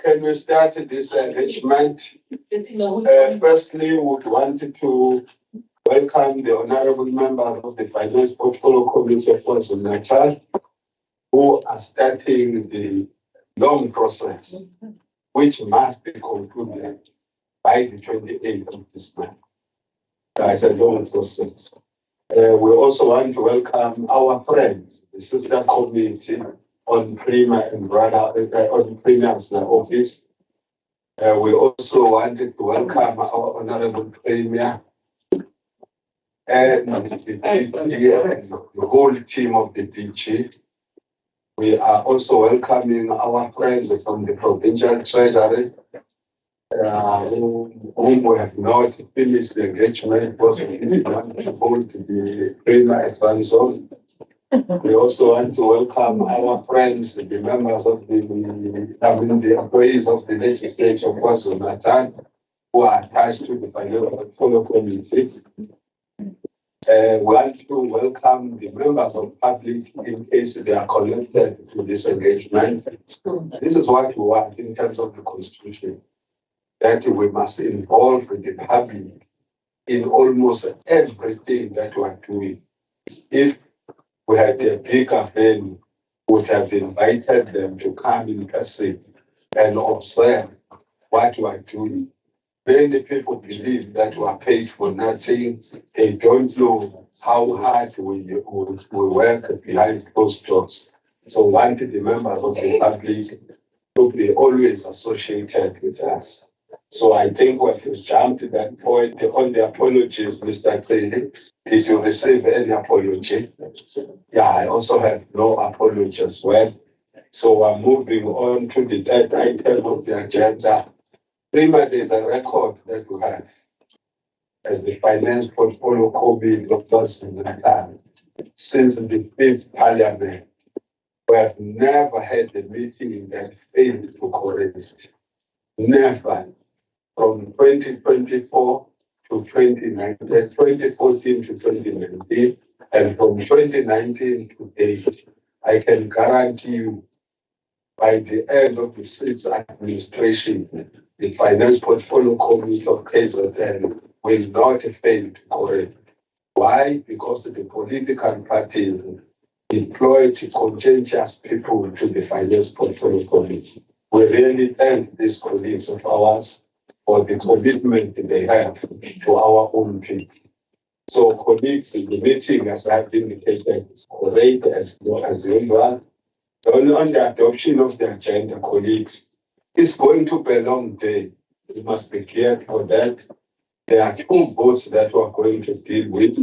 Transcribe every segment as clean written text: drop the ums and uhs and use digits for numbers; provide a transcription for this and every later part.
Can we start this arrangement? Firstly, we would want to welcome the honorable members of the Finance Portfolio Committee of KwaZulu-Natal who are starting the long process, which must be concluded by the 28th of this month. It's a long process. We also want to welcome our friends, the sister committee on Premier and Brother on Premier's office. We also wanted to welcome our Honorable Premier and the whole team of the DG. We are also welcoming our friends from the Provincial Treasury, whom we have not finished the engagement because we want to hold the Premier at one zone. We also want to welcome our friends, the members of the employees of the legislature of KwaZulu-Natal who are attached to the Financial Portfolio Committee. We want to welcome the members of public in case they are connected to this engagement. This is what we want in terms of the Constitution, that we must involve the public in almost everything that we are doing. If we had a bigger venue, we would have invited them to come in person and observe what we are doing. Many people believe that we are paid for nothing. They don't know how hard we work behind closed doors. So we want the members of the public to be always associated with us. So I think we have jumped that point on the apologies, Mr. Craig. Did you receive any apology? Yeah, I also have no apology as well. So we're moving on to the third item of the agenda. Prima, there's a record that we have as the Finance Portfolio Committee of KwaZulu-Natal. Since the 5th Parliament, we have never had a meeting that failed to correct. Never. From 2024 to 2019, 2014 to 2019, and from 2019 to date, I can guarantee you by the end of the 6th administration, the Finance Portfolio Committee of KZN will not fail to correct. Why? Because the political parties employed conscientious people to the Finance Portfolio Committee. We really thank these colleagues of ours for the commitment they have to our own people. So colleagues, the meeting, as I've indicated, is correct as usual. On the adoption of the agenda, colleagues, it's going to be a long day. We must be clear for that. There are two votes that we're going to deal with.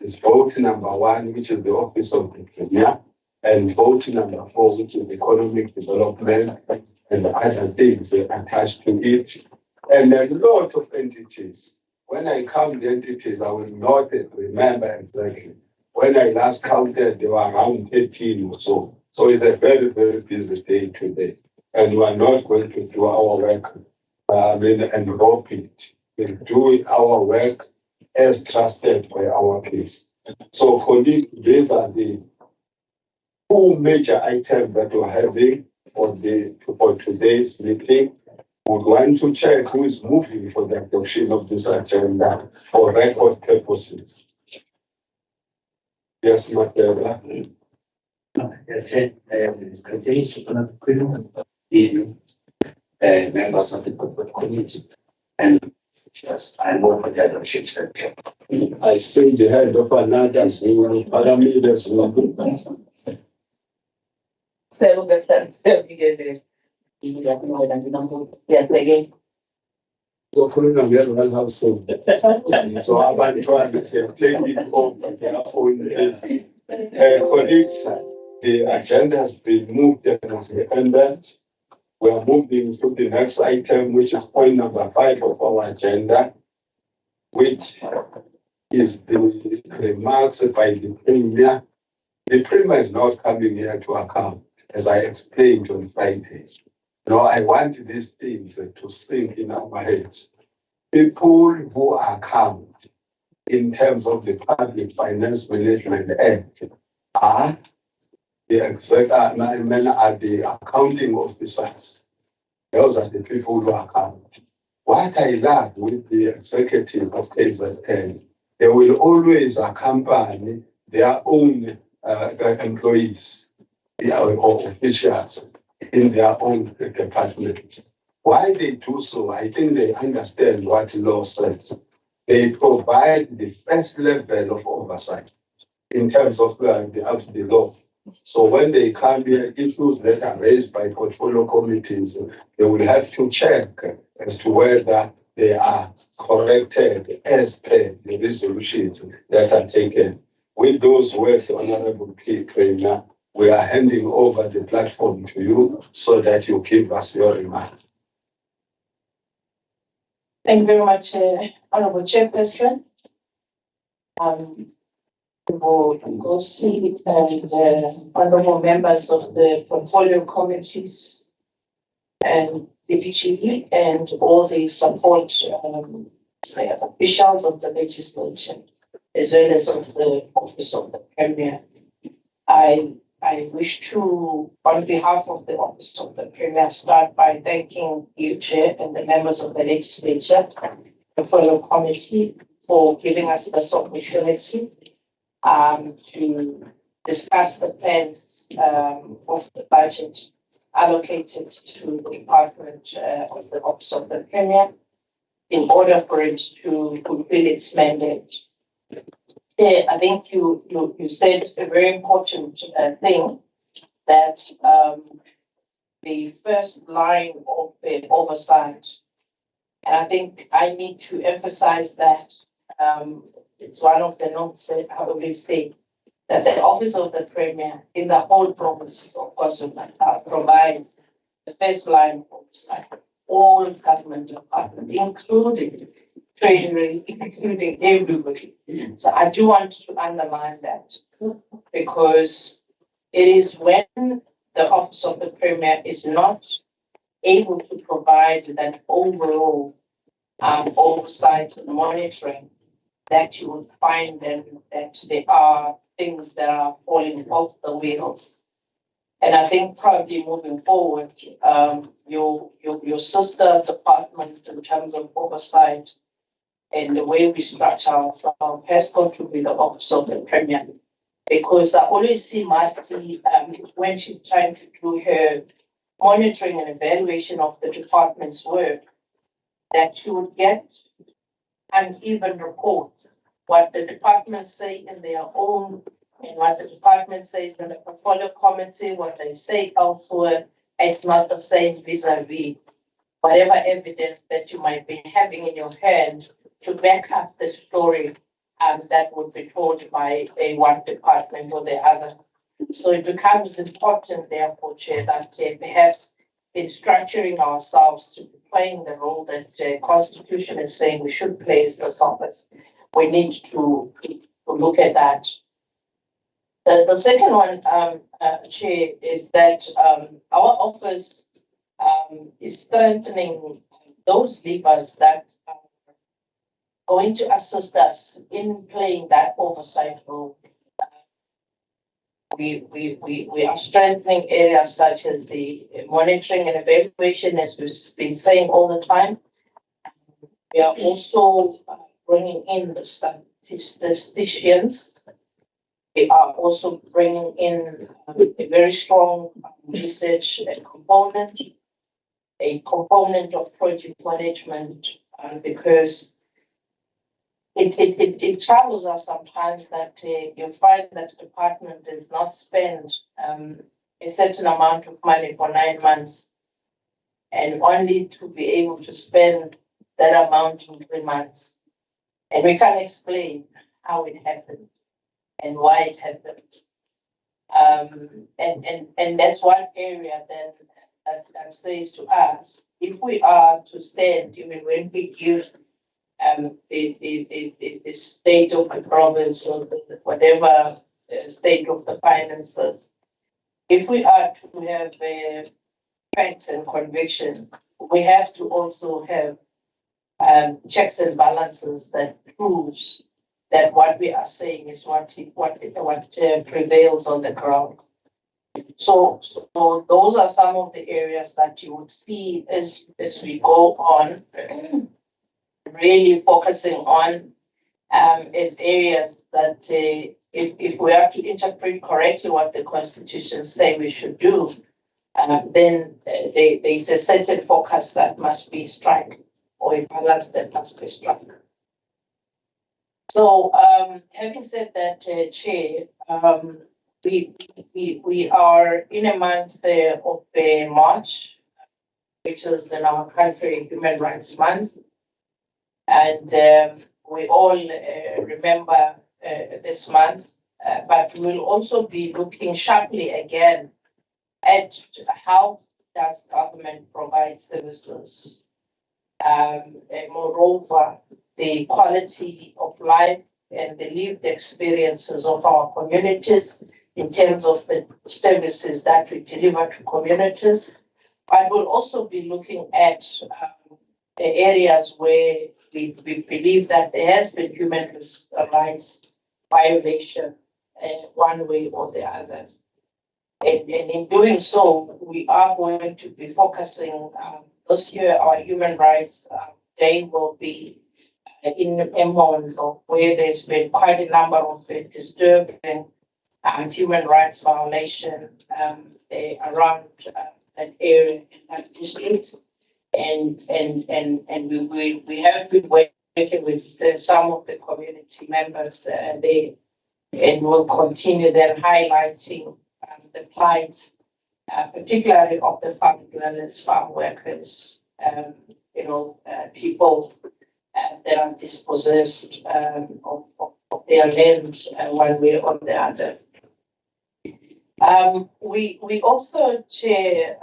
It's vote number 1, which is the office of the Premier, and vote number 4, which is economic development and other things attached to it. And a lot of entities. When I count the entities, I will not remember exactly. When I last counted, there were around 13 or so. So it's a very, very busy day today. And we are not going to do our work and rope it. We'll do our work as trusted by our people. So colleagues, these are the 2 major items that we're having for today's meeting. We want to check who is moving for the adoption of this agenda for record purposes. Yes, Matera. Yes, greetings to the members of the corporate committee, and yes, I move for the adoption. I see the head of another Zulu, parameters Zulu. So that's again. Yes, again. So abantwana take it over their own heads. Colleagues, the agenda has been moved and was independent. We are moving to the next item, which is point number 5 of our agenda, which is the remarks by the Premier. The Premier is not coming here to account, as I explained on Friday. No, I want these things to sink in our heads. People who are account in terms of the Public Finance Management Act are the accounting officers. Those are the people who account. What I love with the executive of KZN they will always accompany their own employees or officials in their own departments. Why they do so, I think they understand what law says. They provide the first level of oversight in terms of the law. So when they come here, issues that are raised by portfolio committees, they will have to check as to whether they are corrected as per the resolutions that are taken. With those words, Honorable Trainer, we are handing over the platform to you so that you give us your remarks. Thank you very much, Honorable Chairperson. The board will see and honorable members of the portfolio committees and the PGE and all the support officials of the legislature, as well as of the office of the Premier. I wish to, on behalf of the office of the Premier, start by thanking you, Chair, and the members of the legislature, the portfolio committee, for giving us this opportunity to discuss the plans of the budget allocated to the Department of the Office of the Premier in order for it to fulfill its mandate. I think you said a very important thing, that the first line of the oversight, and I think I need to emphasize that it's one of the notes that I always say, that the Office of the Premier in the whole province of KwaZulu-Natal provides the first line of oversight, all government departments, including Treasury, including everybody. So I do want to underline that, because it is when the Office of the Premier is not able to provide that overall oversight and monitoring, that you will find then that there are things that are falling off the wheels. And I think probably moving forward, your sister department in terms of oversight and the way we structure ourselves has got to be the Office of the Premier. Because I always see Marty, when she's trying to do her monitoring and evaluation of the department's work, that she would get uneven reports, what the departments say in their own, and what the department says in the portfolio committee, what they say elsewhere, it's not the same vis-a-vis whatever evidence that you might be having in your hand to back up the story that would be told by a one department or the other. So it becomes important, therefore, Chair, that perhaps in structuring ourselves to be playing the role that the Constitution is saying we should play as this office, we need to look at that. The second one, Chair, is that our office is strengthening those levers that are going to assist us in playing that oversight role. We are strengthening areas such as the monitoring and evaluation, as we've been saying all the time. We are also bringing in the statisticians. We are also bringing in a very strong research component, a component of project management, because it troubles us sometimes that you find that the department does not spend a certain amount of money for 9 months, and only to be able to spend that amount in 3 months. And we can't explain how it happened and why it happened. And that's one area then that says to us, if we are to stand, even when we give the state of the province or whatever state of the finances, if we are to have facts and conviction, we have to also have checks and balances that proves that what we are saying is what prevails on the ground. So those are some of the areas that you would see as we go on, really focusing on as areas that if we are to interpret correctly what the Constitution say we should do, then there is a certain focus that must be struck, or a balance that must be struck. So, having said that, Chair, we are in a month of March, which is in our country Human Rights Month, and we all remember this month, but we'll also be looking sharply again at how does government provide services. And moreover, the quality of life and the lived experiences of our communities in terms of the services that we deliver to communities. But we'll also be looking at the areas where we believe that there has been human rights violation one way or the other. And in doing so, we are going to be focusing this year. Our Human Rights Day will be in a month where there's been quite a number of disturbing human rights violation around that area in that district, and we have been working with some of the community members there, and we'll continue then highlighting the plight, particularly of the farm dwellers, farm workers, people that are dispossessed of their land one way or the other. We also, Chair,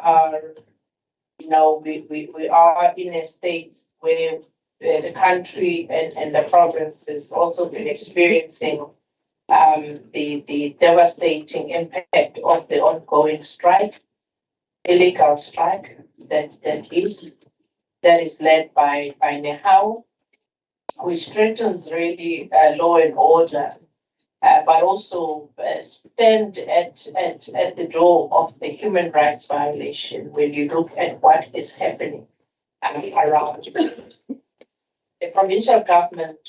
we are in a state where the country and the province has also been experiencing the devastating impact of the ongoing strike, illegal strike that is led by NEHAWU, which threatens really law and order, but also stand at the door of the human rights violation when you look at what is happening around you. The provincial government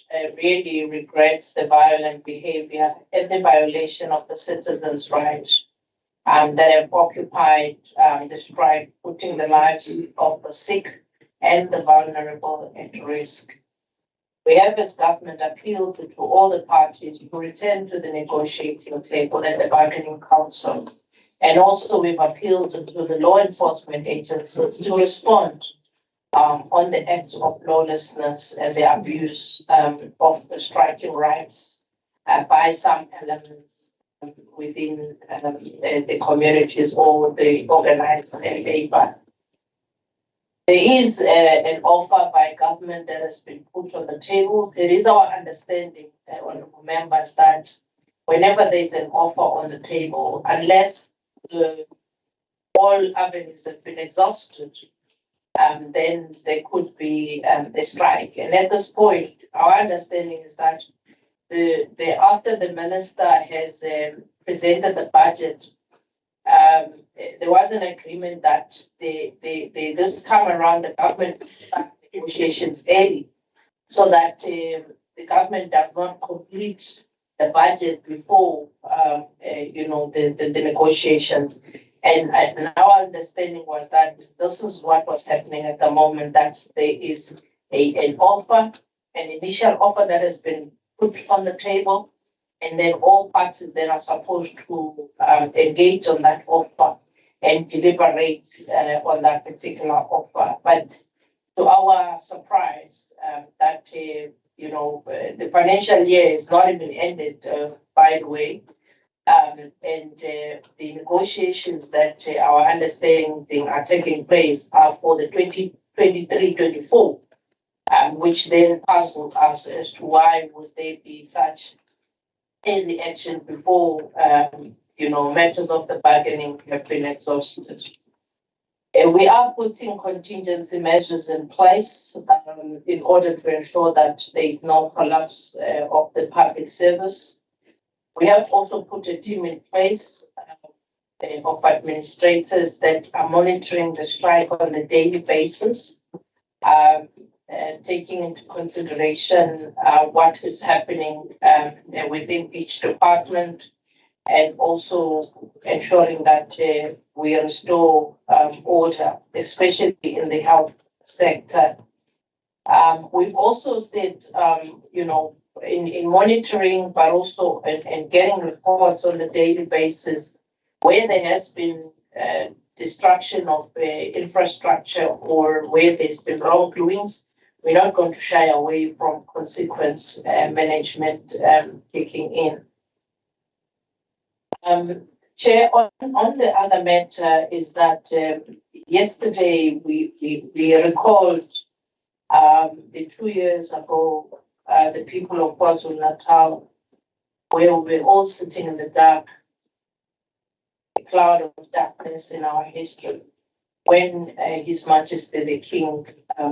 really regrets the violent behavior and the violation of the citizens' rights that have occupied the strike, putting the lives of the sick and the vulnerable at risk. We have as government appealed to all the parties to return to the negotiating table at the bargaining council. And also we've appealed to the law enforcement agencies to respond on the acts of lawlessness and the abuse of the striking rights by some elements within the communities or the organized labor. There is an offer by government that has been put on the table. It is our understanding, honorable members, that whenever there's an offer on the table, unless all avenues have been exhausted, then there could be a strike. And at this point, our understanding is that after the minister has presented the budget, there was an agreement that this time around the government negotiations early, so that the government does not complete the budget before the negotiations. And our understanding was that this is what was happening at the moment, that there is an offer, an initial offer that has been put on the table, and then all parties then are supposed to engage on that offer and deliberate on that particular offer. But to our surprise, that the financial year is not even ended, by the way, and the negotiations that our understanding are taking place are for the 2023-24, which then puzzled us as to why would there be such early action before matters of the bargaining have been exhausted. We are putting contingency measures in place in order to ensure that there is no collapse of the public service. We have also put a team in place of administrators that are monitoring the strike on a daily basis. taking into consideration what is happening within each department, and also ensuring that we restore order, especially in the health sector. We've also said, in monitoring, but also in getting reports on a daily basis where there has been destruction of infrastructure or where there's been wrongdoings. We're not going to shy away from consequence management kicking in. Chair, on the other matter is that yesterday we recalled the 2 years ago, the people of KwaZulu-Natal, where we were all sitting in the dark, a cloud of darkness in our history, when His Majesty the King,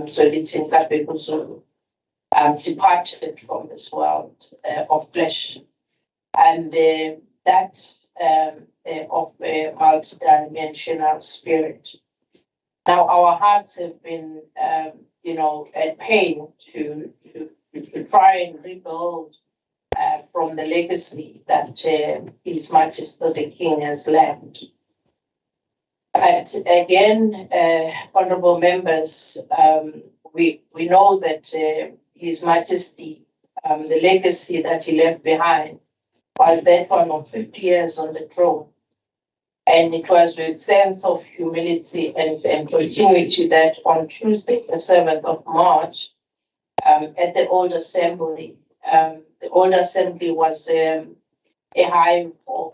Zulu, departed from this world of flesh, and that of a multidimensional spirit. Now, our hearts have been, at pain to try and rebuild from the legacy that His Majesty the King has left. But again, honourable members, we know that His Majesty, the legacy that he left behind, was that one of 50 years on the throne. And it was with sense of humility and continuity that on Tuesday, the 7th of March, at the Old Assembly, the Old Assembly was a hive of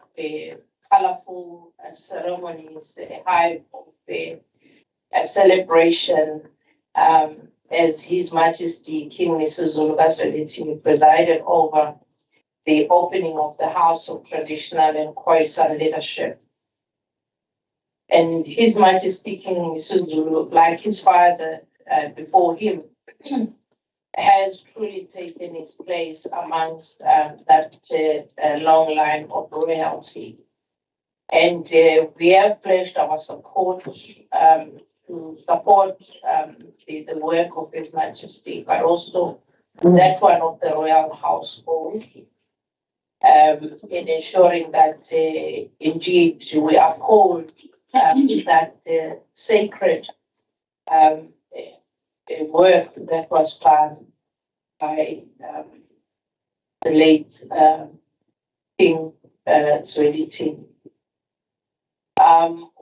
colourful ceremonies, a hive of a celebration, as His Majesty King SISULU presided over the opening of the House of Traditional and Khoisan Leadership. And His Majesty King SISULU, like his father before him, has truly taken his place amongst that long line of royalty. And we have pledged our support to support the work of His Majesty, but also that one of the royal household, in ensuring that indeed we uphold that sacred work that was done by the late King Zwelithini.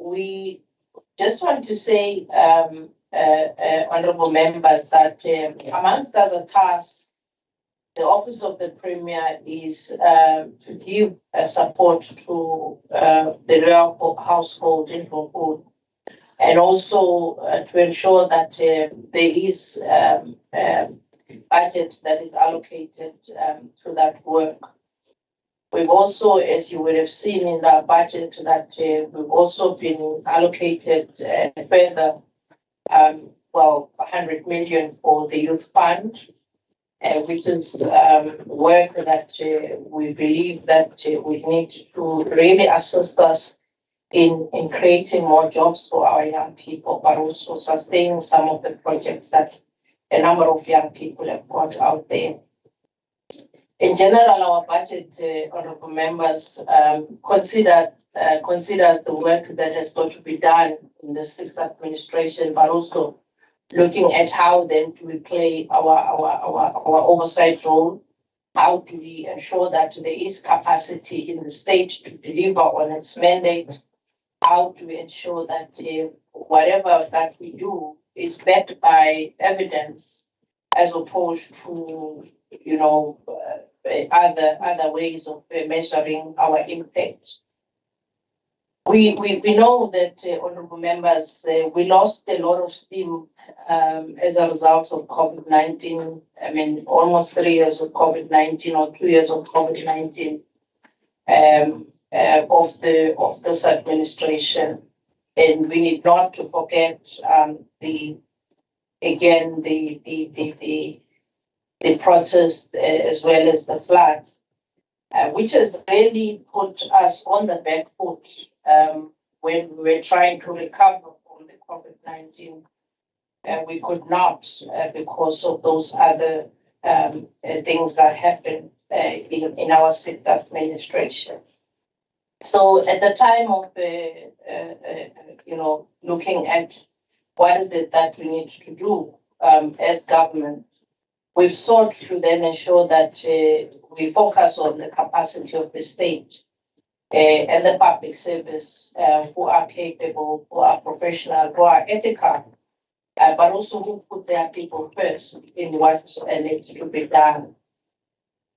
We just want to say, honourable members, that amongst other tasks, the Office of the Premier is to give support to the royal household in Hong, and also to ensure that there is budget that is allocated to that work. We've also, as you would have seen in the budget, that we've also been allocated further, 100 million for the youth fund, which is work that we believe that we need to really assist us in creating more jobs for our young people, but also sustaining some of the projects that a number of young people have got out there. In general, our budget, honourable members, considers the work that has got to be done in the sixth administration, but also looking at how then do we play our oversight role. How do we ensure that there is capacity in the state to deliver on its mandate? How do we ensure that whatever that we do is backed by evidence, as opposed to other ways of measuring our impact? We know that, honourable members, we lost a lot of steam as a result of COVID-19. I mean, almost 3 years of COVID-19 or 2 years of COVID-19 of this administration, and we need not to forget the protest as well as the floods, which has really put us on the back foot when we were trying to recover from the COVID-19 we could not because of those other things that happened in our sector's administration. So at the time of, looking at what is it that we need to do as government, we've sought to then ensure that we focus on the capacity of the state and the public service who are capable, who are professional, who are ethical, but also who put their people first in what needs to be done.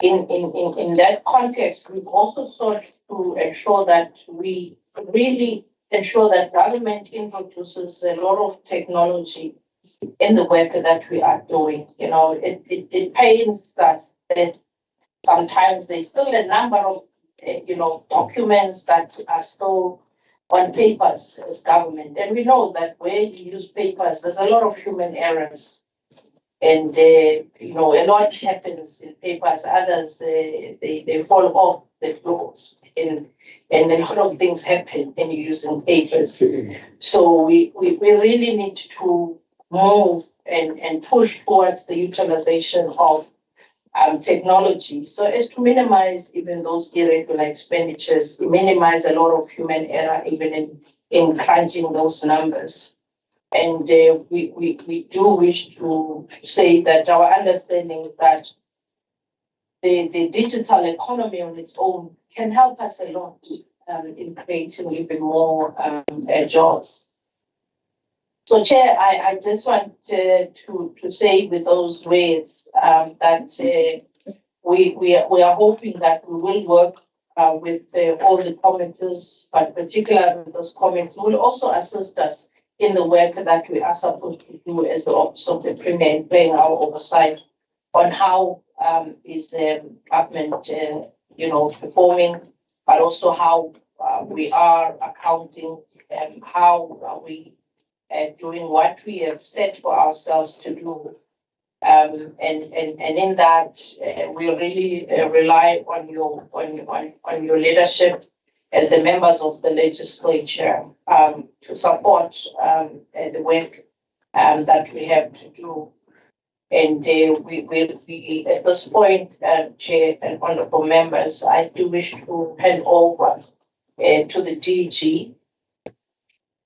In that context, we've also sought to ensure that we really ensure that government introduces a lot of technology in the work that we are doing. It pains us that sometimes there's still a number of, documents that are still on papers as government. And we know that where you use papers, there's a lot of human errors. And, a lot happens in papers. Others, they fall off the floors. And a lot of things happen when you're using papers. So we really need to move and push towards the utilization of technology so as to minimize even those irregular expenditures, minimize a lot of human error even in crunching those numbers. And we do wish to say that our understanding is that the digital economy on its own can help us a lot in creating even more jobs. So, Chair, I just want to say with those words that we are hoping that we will work with all the committees, but particularly this committee will also assist us in the work that we are supposed to do as the Office of the Premier in playing our oversight on how is government, performing, but also how we are accounting and how are we doing what we have set for ourselves to do. And in that, we really rely on your leadership as the members of the legislature to support the work that we have to do. And we at this point, Chair and honorable members, I do wish to hand over to the DG,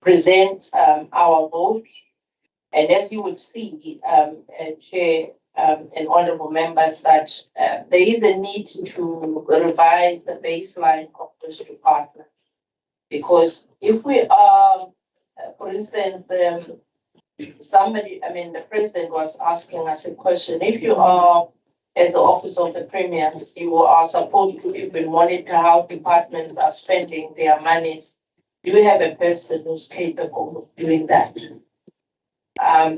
present our vote. And as you would see, Chair and honorable members, that there is a need to revise the baseline of this department. Because if we are, for instance, the president was asking us a question. If you are, as the Office of the Premier, you are supposed to even monitor how departments are spending their monies, do you have a person who's capable of doing that?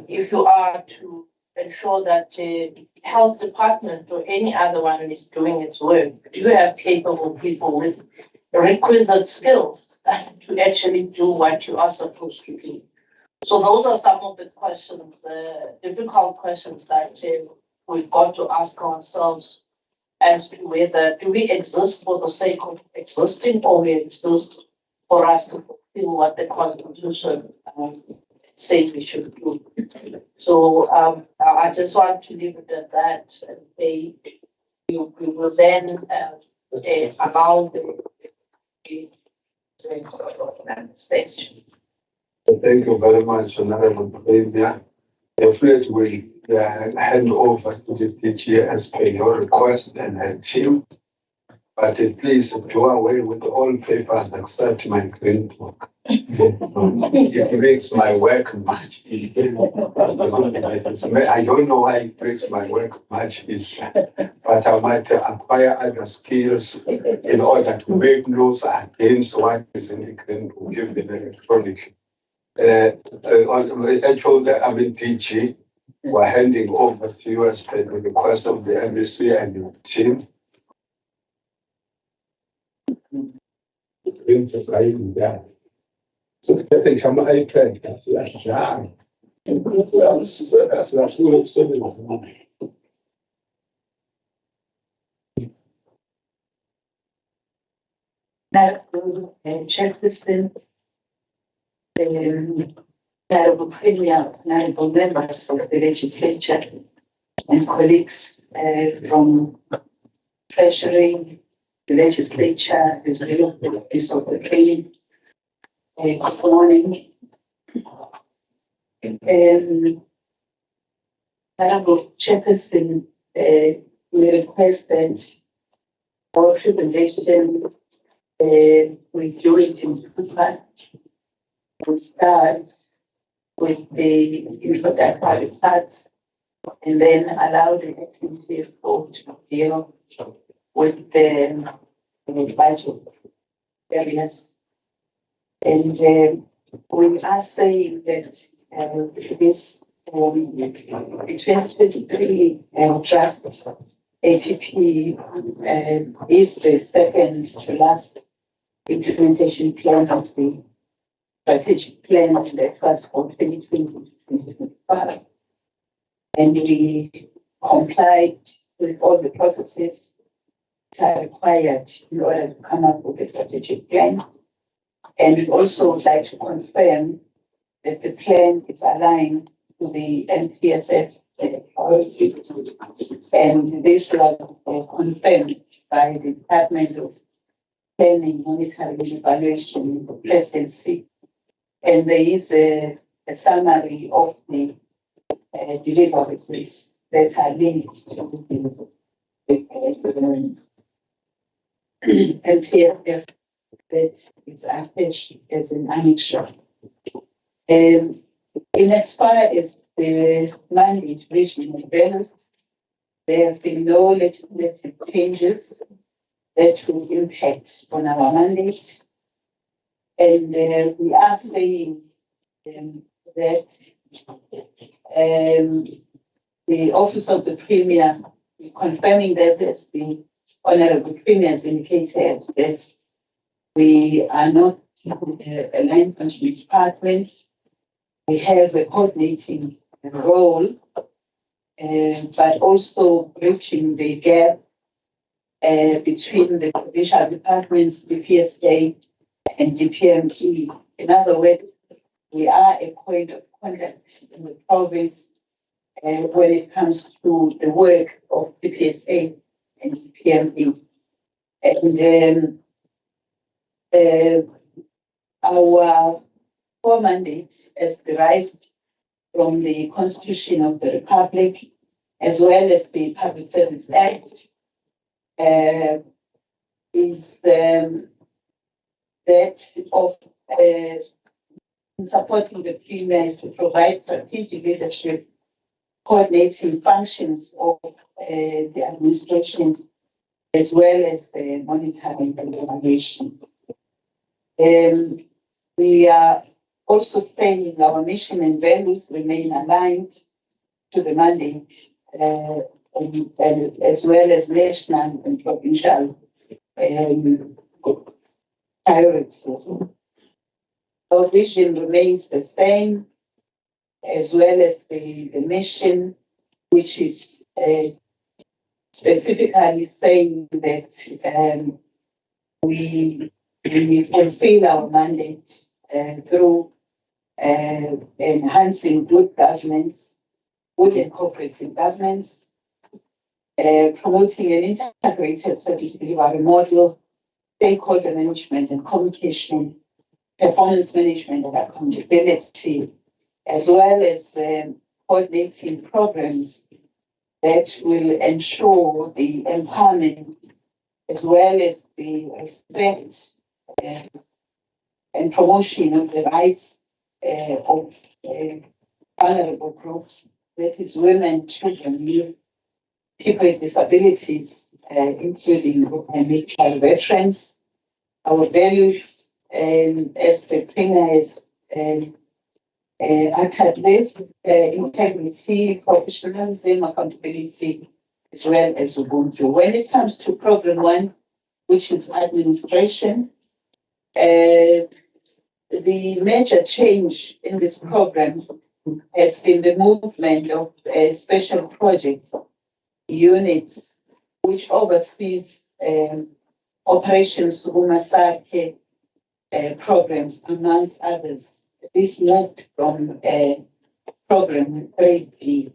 If you are to ensure that the health department or any other one is doing its work, do you have capable people with requisite skills to actually do what you are supposed to do? So those are some of the questions, difficult questions that we've got to ask ourselves as to whether do we exist for the sake of existing or we exist for us to fulfill what the Constitution says we should do. So I just want to leave it at that and say we will then allow the manifestation. Thank you very much, Honorable Premier. Definitely, we hand over to the DG as per your request and her team. But please do away with all papers except my green book. It makes my work much easier. I don't know why it makes my work much easier, but I might acquire other skills in order to make notes against what is in the green book, even electronically. Actually, DG, we're handing over to you as per the request of the embassy and your team. So I think I'm iPad. That's yeah. That will check this in. Honorable Premier, honorable members of the legislature, and colleagues from Treasury, the legislature, as well as the Office of the Premier. Good morning. Honorable Chairperson, we request that our presentation with you in two parts. We start with the introductory parts and then allow the acting CFO to deal with the budget areas. And we are saying that this 2023 draft APP is the second to last implementation plan of the strategic plan of the first for 2020-2025. And we complied with all the processes that are required in order to come up with a strategic plan. And we also would like to confirm that the plan is aligned to the MTSF priorities. And this was confirmed by the Department of Planning, Monitoring and Evaluation in the presidency. And there is a summary of the deliverables that are linked to the MTSF that is attached as an annexure. In as far as the mandate reaching the balance, there have been no legislative changes that will impact on our mandate. And we are saying that the Office of the Premier is confirming that, as the Honorable Premier has indicated, that we are not a line functioning department. We have a coordinating role, but also bridging the gap between the provincial departments, the PSA and DPME. In other words, we are a point of contact in the province when it comes to the work of the PSA and DPME. And our core mandate, as derived from the Constitution of the Republic, as well as the Public Service Act, is that of supporting the Premier is to provide strategic leadership, coordinating functions of the administration, as well as monitoring and evaluation. We are also saying our mission and values remain aligned to the mandate, and as well as national and provincial priorities. Our vision remains the same, as well as the mission, which is specifically saying that we fulfill our mandate through enhancing good governance, good and cooperative governance, promoting an integrated service delivery model, stakeholder management and communication, performance management and accountability, as well as coordinating programs that will ensure the empowerment as well as the respect and promotion of the rights of vulnerable groups, that is women, children, youth, people with disabilities, including child veterans. Our values, as the Premier has uttered this, integrity, professionalism, accountability, as well as Ubuntu. When it comes to Program 1, which is administration, the major change in this program has been the movement of special projects units, which oversees Operation Sugumasake programs, amongst others. this moved from program 3B.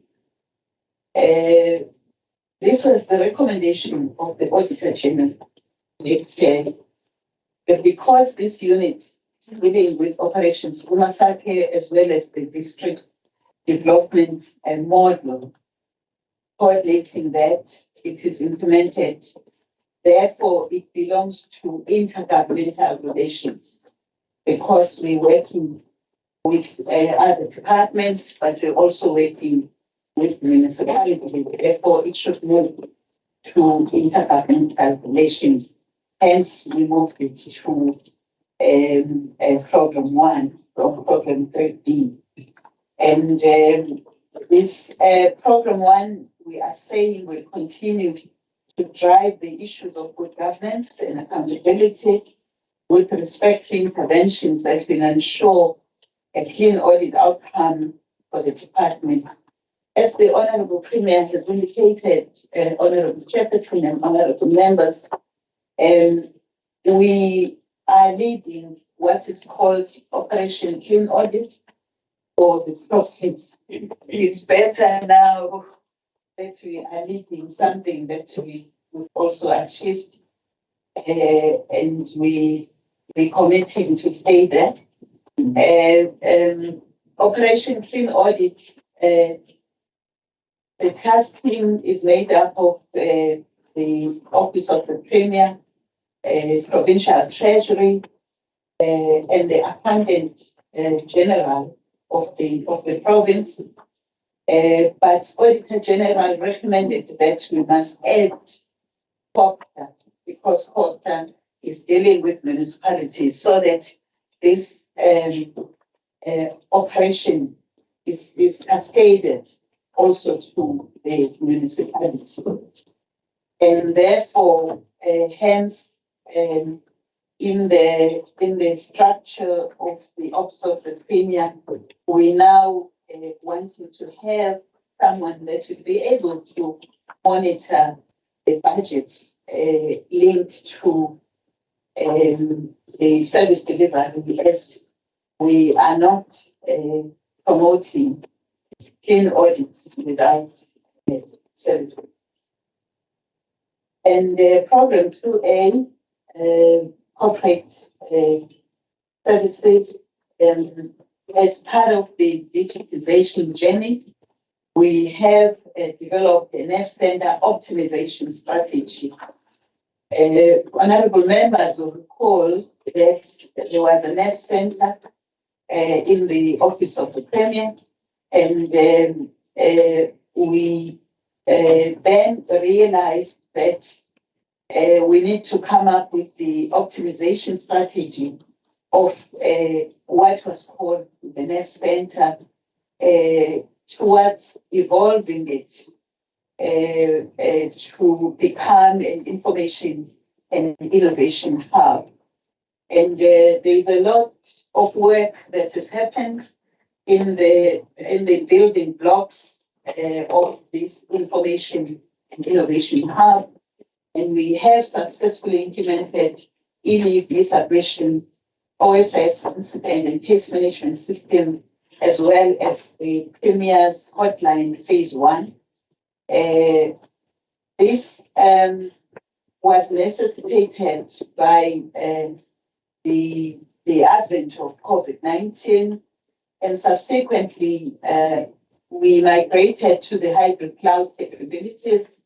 This was the recommendation of the Auditor General. But because this unit is dealing with operations Umasake as well as the district development and model, coordinating that it is implemented. Therefore, it belongs to intergovernmental relations because we're working with other departments, but we're also working with the municipality. Therefore, it should move to intergovernmental relations. Hence, we moved it to program 1 from program 3B. And this program 1, we are saying will continue to drive the issues of good governance and accountability with respect to interventions that will ensure a clean audit outcome for the department. As the Honorable Premier has indicated, Honorable Chairperson and Honorable members, we are leading what is called Operation Clean Audit for the profits. It's better now that we are leading something that we've also achieved, and we're committing to stay there. Operation Clean Audit, the task team is made up of the Office of the Premier, Provincial Treasury, and the Accountant General of the province. But Auditor General recommended that we must add COPTA because COPTA is dealing with municipalities so that this operation is cascaded also to the municipality. And therefore, hence, in the structure of the Office of the Premier, we now wanting to have someone that will be able to monitor the budgets linked to the service delivery, as we are not promoting clean audits without service. And program 2A, corporate services, as part of the digitization journey, we have developed an F-Center optimization strategy. Honorable members will recall that there was an F-Center in the Office of the Premier, and we then realized that we need to come up with the optimization strategy of what was called the NEF Center towards evolving it to become an information and innovation hub. And there's a lot of work that has happened in the building blocks of this information and innovation hub. And we have successfully implemented e-leave submission, OSS incident and case management system, as well as the Premier's hotline phase 1. This was necessitated by the advent of COVID-19, and subsequently we migrated to the hybrid cloud capabilities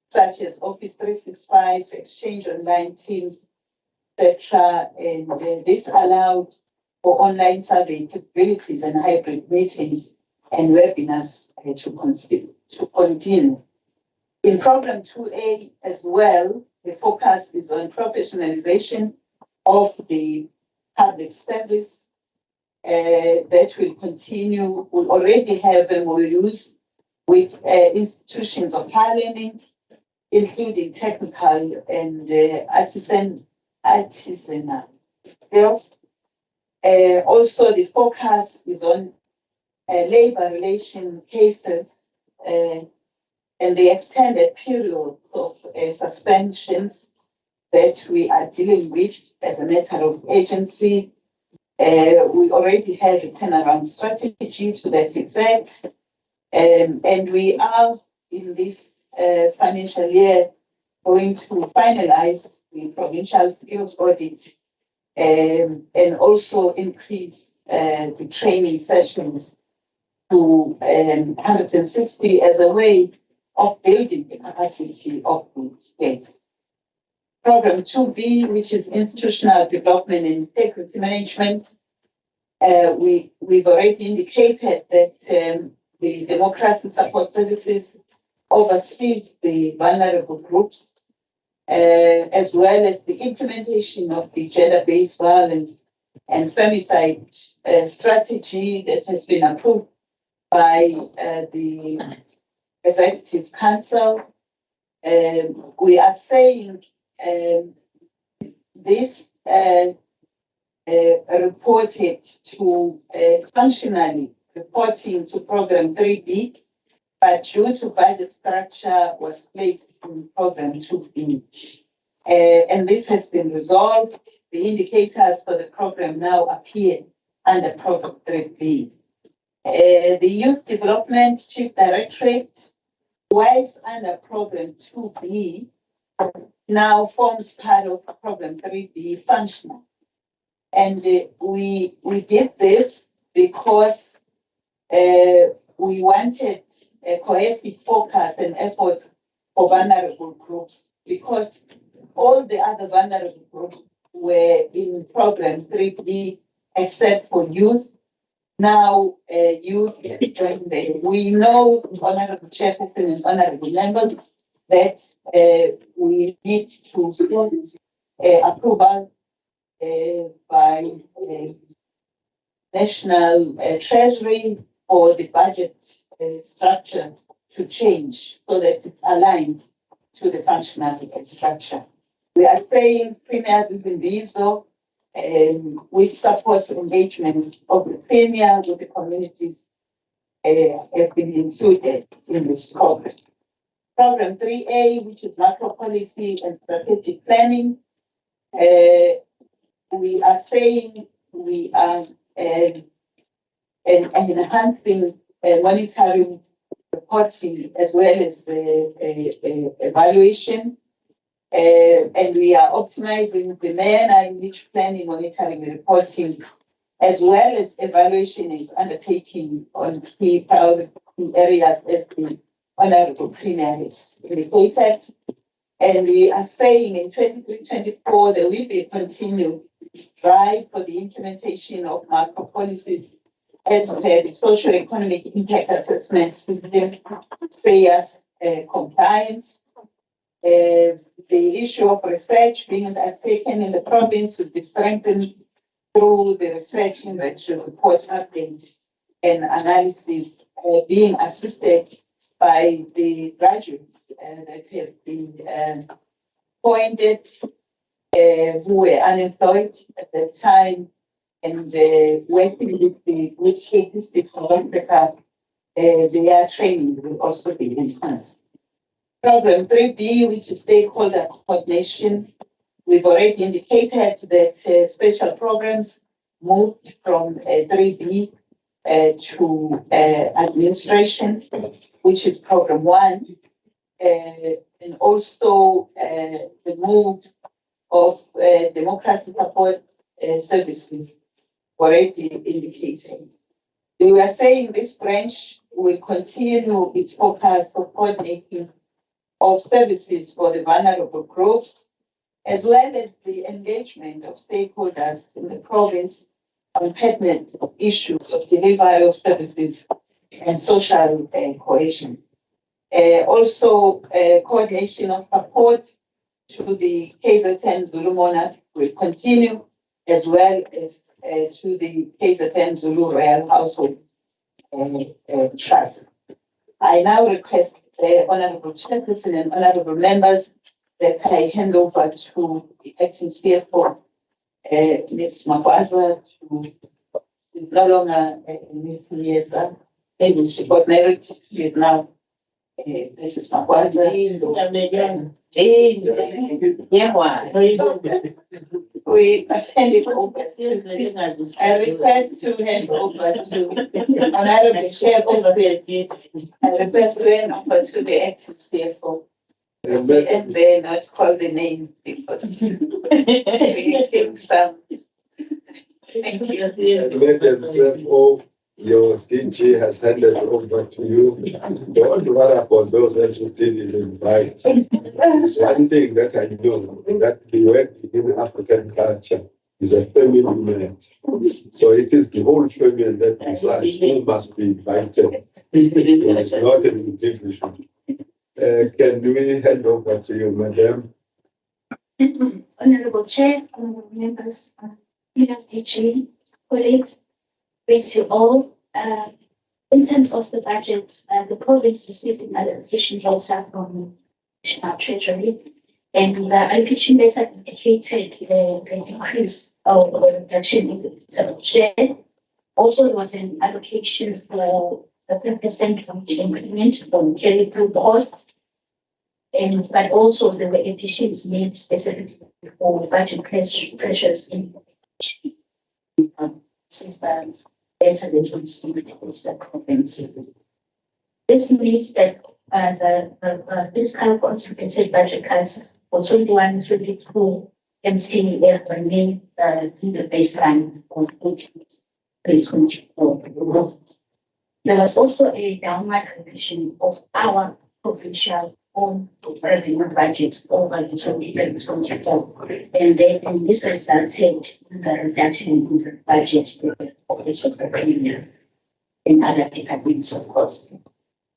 such as Office 365, Exchange Online, Teams, etc. And this allowed for online survey capabilities and hybrid meetings and webinars to continue. In program 2A as well, the focus is on professionalization of the public service that will continue. We already have MOUs with institutions of higher learning, including technical and artisanal skills. Also, the focus is on labor relation cases and the extended periods of suspensions that we are dealing with as a matter of agency. We already had a turnaround strategy to that effect. And we are in this financial year going to finalize the provincial skills audit and also increase the training sessions to 160 as a way of building the capacity of the state. Program 2B, which is institutional development and integrity management, we've already indicated that the democracy support services oversees the vulnerable groups, as well as the implementation of the gender-based violence and femicide strategy that has been approved by the Executive Council. We are saying this reported to functionally reporting to Program 3B, but due to budget structure was placed in Program 2B. And this has been resolved. The indicators for the program now appear under Program 3B. The Youth Development Chief Directorate, whilst under Program 2B, now forms part of Program 3B functional. And we did this because we wanted a cohesive focus and effort for vulnerable groups, because all the other vulnerable groups were in Program 3B except for youth. Now, youth joined there. We know, Honorable Chairperson and Honorable Members, that we need to seek approval by National Treasury for the budget structure to change so that it's aligned to the functional structure. We are saying premiers in these, though, which supports engagement of the premier with the communities have been included in this program. Program 3A, which is macro policy and strategic planning, we are saying we are enhancing monitoring, reporting, as well as evaluation. And we are optimizing the manner in which planning, monitoring, and reporting, as well as evaluation, is undertaken on key priority areas as the Honorable Premier has indicated. And we are saying in 2023-24 there will be a continued drive for the implementation of macro policies as per the socio-economic impact assessment system, SAYAS compliance. The issue of research being undertaken in the province will be strengthened through the research inventory report updates and analysis being assisted by the graduates that have been appointed who were unemployed at that time, and working with the Group Statistics of Africa, their training will also be enhanced. Program 3B, which is stakeholder coordination, we've already indicated that special programs moved from 3B to administration, which is Program 1, and also the move of democracy support services already indicated. We are saying this branch will continue its focus of coordinating of services for the vulnerable groups, as well as the engagement of stakeholders in the province on pertinent issues of delivery of services and social cohesion. Also, coordination of support to the KZN Zulu Monarch will continue, as well as to the KZN Zulu Royal Household Trust. I now request Honorable Chairperson and Honorable Members that I hand over to the acting CFO, Ms. Makwaza, to is no longer Ms. Niesa. Maybe she got married, she is now Mrs. Makwaza. We must hand it over to, I request to hand over to Honorable Chairperson. I request to hand over to the acting CFO. And then not call the names because it takes some. Thank you. And Madam CFO, your DG has handed over to you. Don't worry about those that you didn't invite. It's one thing that I know, that the work in African culture is a family matter. So it is the whole family that decides who must be invited. It's not an individual. Can we hand over to you, Madam? Honorable Chair, honorable members, DG, colleagues, greet you all. In terms of the budget, the province received an allocation letter from National Treasury, and the allocation letter indicated an increase or reduction in the share. Also, there was an allocation for a 10% increment on carry through costs. But also there were additions made specifically for budget pressures in since the data that we received across the province. This means that the fiscal consolidated budget cuts for 21-22 MCF remain in the baseline of 2024. There was also a downward revision of our provincial on revenue budget over the 2024, and this resulted in the reduction in the budget of the premium and other departments, of course.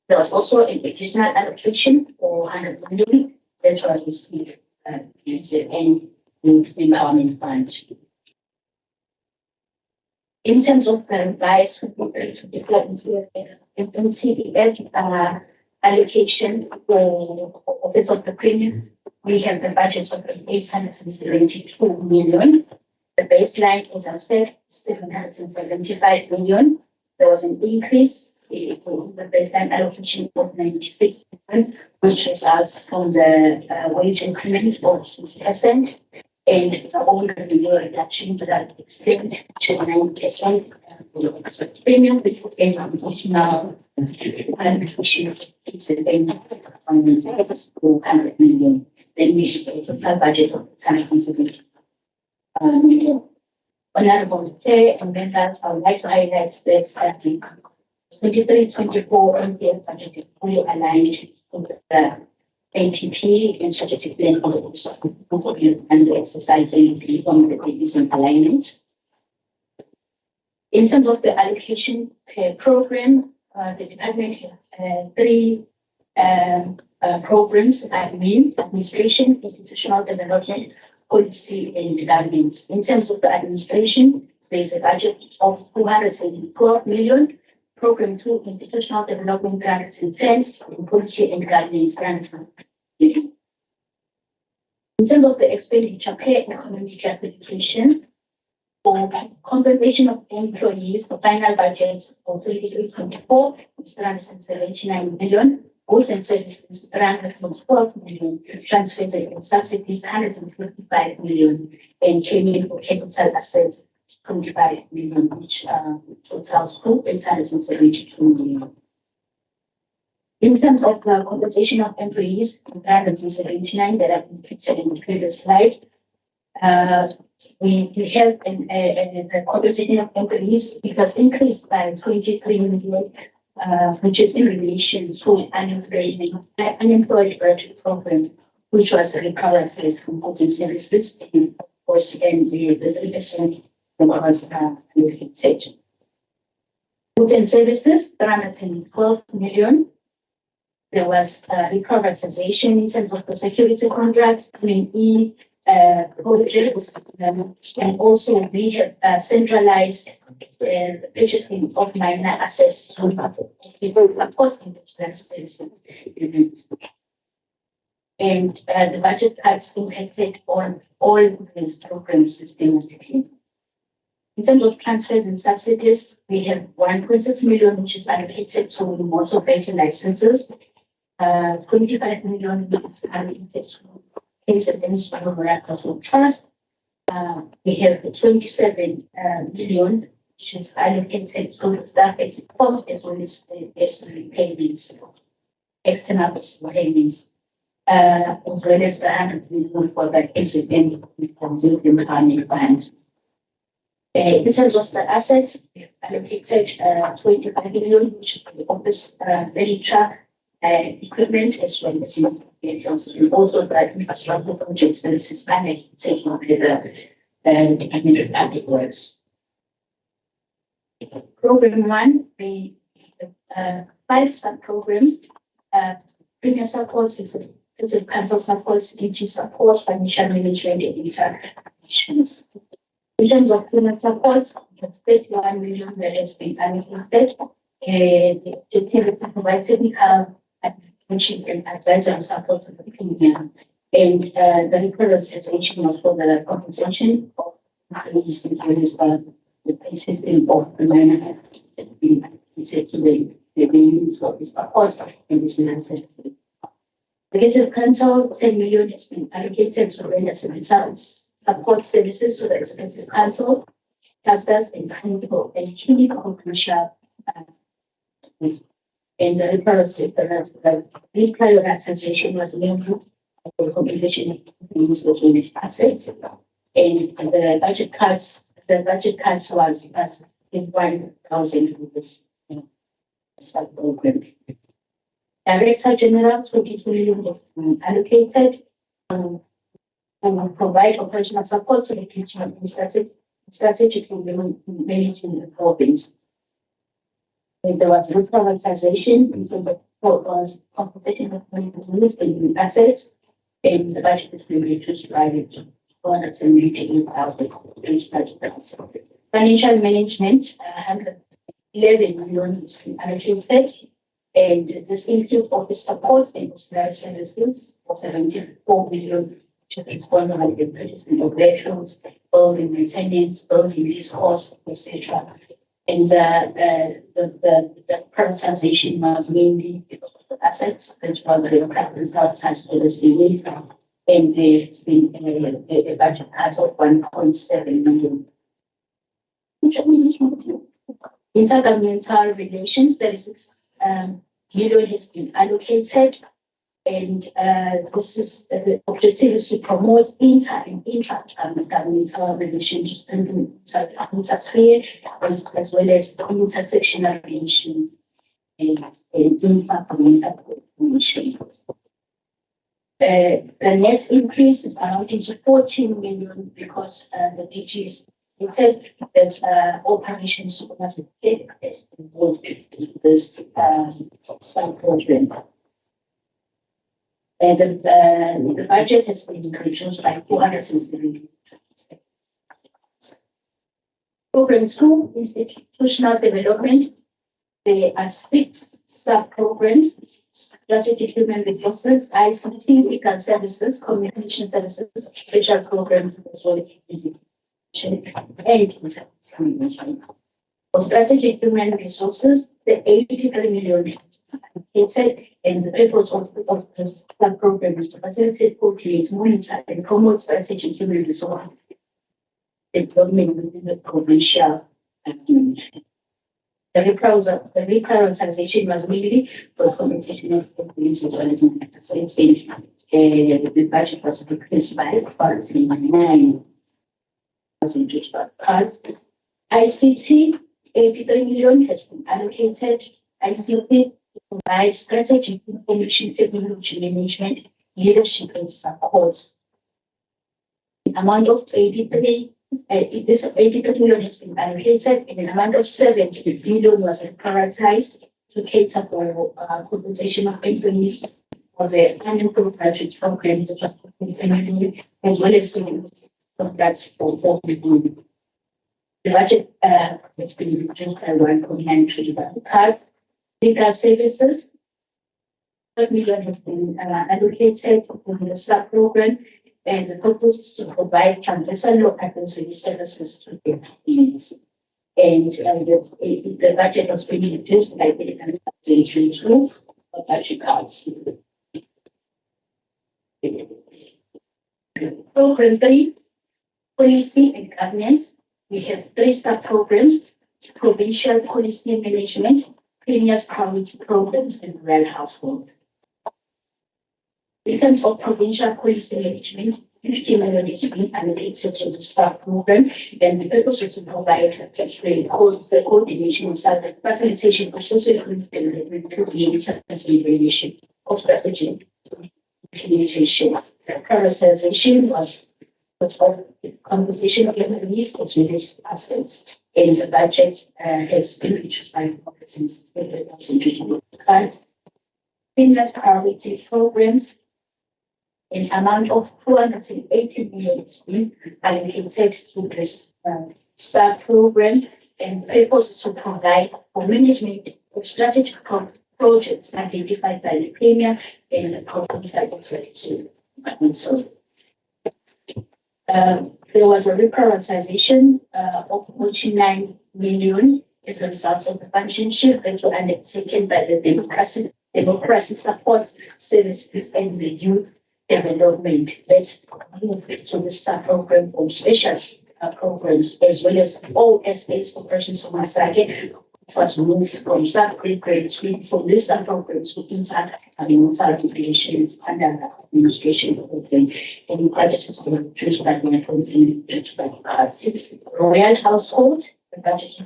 There was also an additional allocation for 100 million that was received in the empowerment fund. In terms of the revised MTF allocation for Office of the Premium, we have the budget of 872 million. The baseline, as I've said, 775 million. There was an increase in the baseline allocation of 96 million, which results from the wage increment of 6%, and the own revenue reduction to that extent to 9%. Premium, which became an additional allocation is a payment of 400 million. Then we should a total budget of 770 million. Honorable Chair and members, I would like to highlight that the 23-24 MTF budget is fully aligned with the APP and strategic plan of the and the exercise APP on the in alignment. In terms of the allocation program, the department has three programs: administration, institutional development, policy, and governance. In terms of the administration, there is a budget of 212 million. Program 2, institutional development grants and 10, and policy and governance grants. In terms of the expenditure per economic classification, for compensation of employees, the final budget for 2023-24 is 379 million. Goods and services, 312 million. Transfers and subsidies, 155 million. And training for capital assets, 25 million, which totals 872 million. In terms of the compensation of employees, 379 that have been pictured in the previous slide, we have the compensation of employees. It has increased by 23 million, which is in relation to unemployed graduate program, which was reprioritized from goods and services, and of course, and the 3% was allocated. Goods and services, 312 million. There was reprioritization in terms of the security contracts, projects, and also we have centralized the purchasing of minor assets to support industrial services units. And the budget has impacted on all these programs systematically. In terms of transfers and subsidies, we have 1.6 million, which is allocated to motor vehicle licenses. 25 million is allocated to incidents of personal trust. We have 27 million, which is allocated to the staff as cost as well as external payments, external payments, as well as the 100 million for the exit from the money fund. In terms of the assets, we have allocated 25 million, which is for the office furniture equipment as well as vehicles, and also the infrastructure projects that is taking over the Department of Public Works. Program 1, we have 5 sub-programs. Premier support, executive council support, DG support, financial management, and interactions. In terms of premier support, we have 31 million that has been allocated. The team provides technical administration and advisory support for the premier. And the reprioritization was for the compensation of employees and the purchasing of the minor has been allocated to the needs of the support and this services. The Executive Council, 10 million has been allocated to render support services to the Executive Council, clusters and clinical commercial. And the reprioritization was linked for compensation of these assets. And the budget cuts was as in 1,000 with this sub-program. Director General, 22 million has been allocated and provide operational support for the teaching and strategic management the province. And there was reprioritization in terms of compensation of and assets, and the budget has been reduced by 478,000. Financial management, 111 million has been allocated, and this includes office support and auxiliary services for 74 million, which is for the purchasing of vehicles, building maintenance, building lease costs, etc. And the prioritization was mainly the assets, which was the prioritized for this release, and there's been a budget cut of 1.7 million. Intergovernmental relations, 36 million has been allocated, and this is the objective is to promote intra-governmental relations and inter-sphere as well as intersectional relations and intra-governmental relations. The net increase is amounting to 14 million because the DG is said that operations must take is involved in this sub-program. And the budget has been reduced by 470. Program 2, institutional development. There are 6 sub-programs: strategic human resources, ICT, legal services, communication services, special programs, as well as and for strategic human resources, the 83 million is allocated, and the purpose of this program is to facilitate, coordinate, monitor, and promote strategic human resource development within the provincial administration. The reprioritization was mainly for compensation of police as well as the budget was decreased by 409. ICT, 83 million has been allocated. ICT provides strategic information technology management, leadership, and support. The amount of 83 million has been allocated, and an amount of 70 million was prioritized to cater for compensation of employees for the unemployment programs as well as savings. So that's for 4 million. The budget has been reduced by 1.9 trillion. Cards, legal services, 12 million has been allocated for the sub-program, and the purpose is to provide transversal law advisory services to the needs. And the budget has been reduced by 802 for budget cards. Program 3. policy and governance, we have 3 sub-programs: provincial policy management, Premier's priority programs, and rural household. In terms of provincial policy management, 50 million is being allocated to the sub-program, and the purpose is to provide the coordination and facilitation of socio-economic development through the evaluation of strategy implementation. The prioritization was of composition of employees as well as assets, and the budget has been reduced by 4% since the cards. Premier's priority programs, an amount of 280 million is being allocated to this sub-program, and purpose is to provide for management of strategic projects identified by the Premier and the provincial executive. There was a reprioritization of 49 million as a result of the function shift that was undertaken by the democracy support services and the youth development that moved to the sub-program from special programs as well as OSS operations on Masake. It was moved from sub-program from this sub-program to inside relations under administration of the budgets to be chosen by the party. Royal household, the budget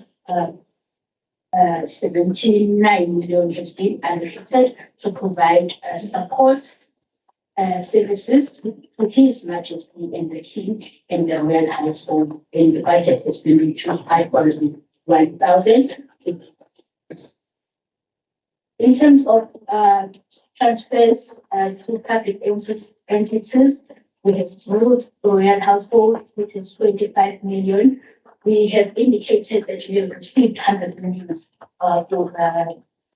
79 million has been allocated to provide support services to His Majesty and the King and the royal household, and the budget has been reduced by 1,000. In terms of transfers to public entities, we have Zulu royal household, which is 25 million. We have indicated that we have received 100 million to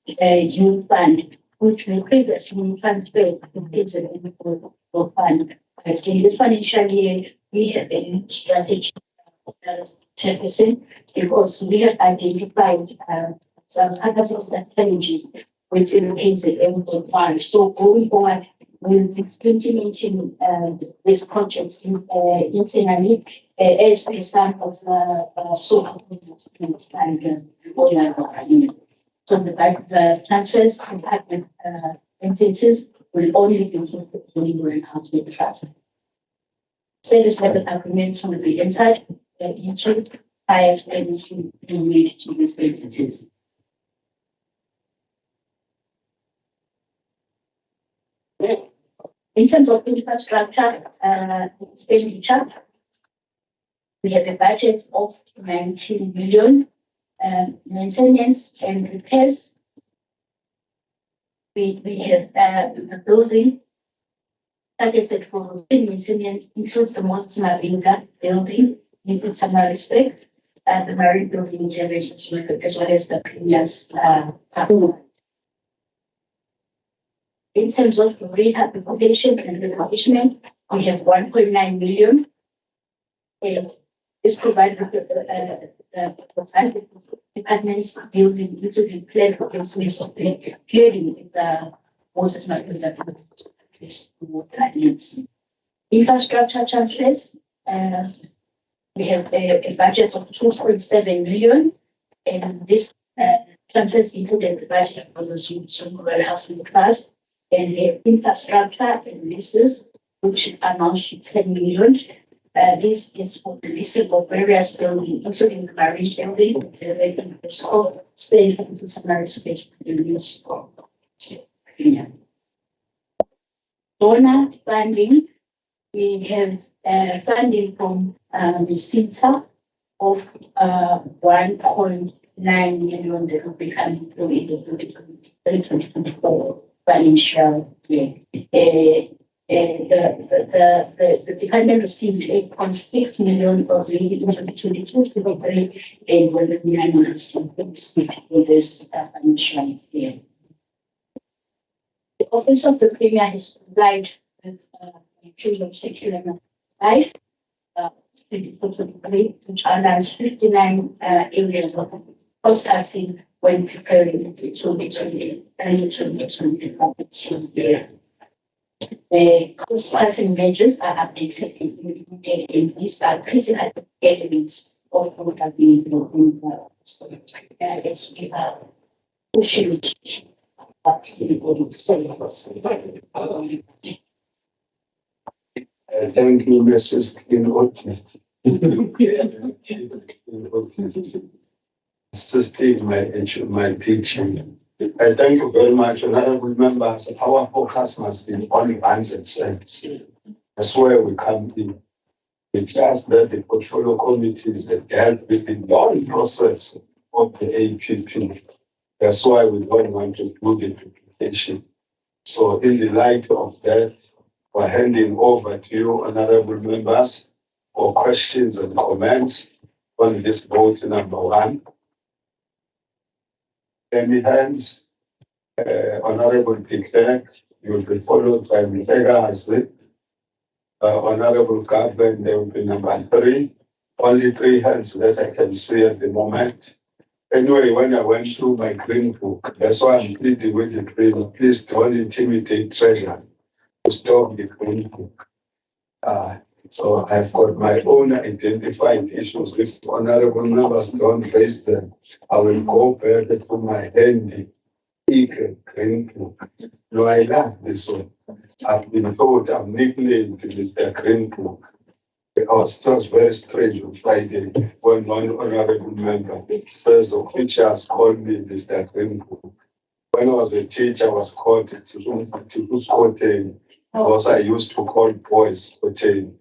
the youth fund, which we previously transferred to the fund. But in this financial year, we have a strategy 10% because we have identified some purposes and challenges within the M5. So going forward, we'll be implementing these projects internally as per some of the social and so the transfers to public entities will only be used for the council trust. Service level agreements will be entered into prior to anything being made to these entities. In terms of infrastructure expenditure, we have a budget of 19 million. Maintenance and repairs. We have the building targeted for maintenance includes the most Mabinga building in some respect, the marine building generations as well as the previous in terms of rehabilitation and refurbishment, we have 1.9 million. This provides departments building including plan replacement of the clearing with the Moses Mabinga needs. Infrastructure transfers, we have a budget of 2.7 million, and this transfers included the budget of the Zulu Housing Trust and infrastructure and leases, which amounts to 10 million. This is for the leasing of various buildings, including the marine building, the school stays into some space in the school. Donor funding, we have funding from the CITA of 1.9 million that will be coming through in the 2024 financial year. The department received 8.6 million of the 2022-23 and 1 million received in this financial year. The Office of the Premier has applied with children secure life 2023, which outlines 59 areas of discussing when preparing to the year. The cost-cutting measures are updated in these are present elements of what are being it's pushing what he says. Thank you, Mrs. Kinoti. Assisting my teaching. I thank you very much, honorable members. Our focus must be on funds and cents. That's where we come in. We trust that the portfolio committees that help with the long process of the APP. That's why we don't want to do the duplication. So in the light of that, we're handing over to you, honorable members, for questions and comments on this vote number 1. Any hands? Honorable Pictet, you will be followed by Mtega Hasli. Honorable Governor, there will be number 3. Only 3 hands that I can see at the moment. Anyway, when I went through my green book, that's why I'm pleading with the green. Please don't intimidate treasure to stop the green book. So I've got my own identified issues. If honorable members don't raise them, I will go back to my handy green book. No, I love this one. I've been told I'm nicknamed Mr. Green Book. I was just very strange on Friday when one honorable member says officials called me Mr. Green Book. When I was a teacher, I was called Tifu's Hotel, because I used to call boys Hotel.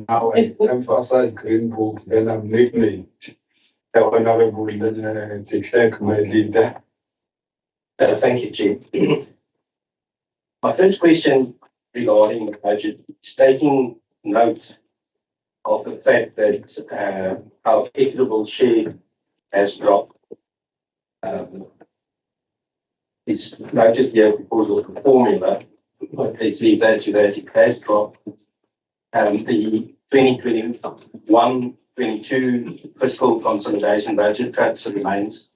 Now I emphasize Green Book, then I'm nicknamed the Honorable Declerk, my leader. Thank you, Chief. My first question regarding the budget is taking note of the fact that our equitable share has dropped. It's noted here because of the formula, but let's leave that to that. It has dropped. The 2021-22 fiscal consolidation budget cuts remains.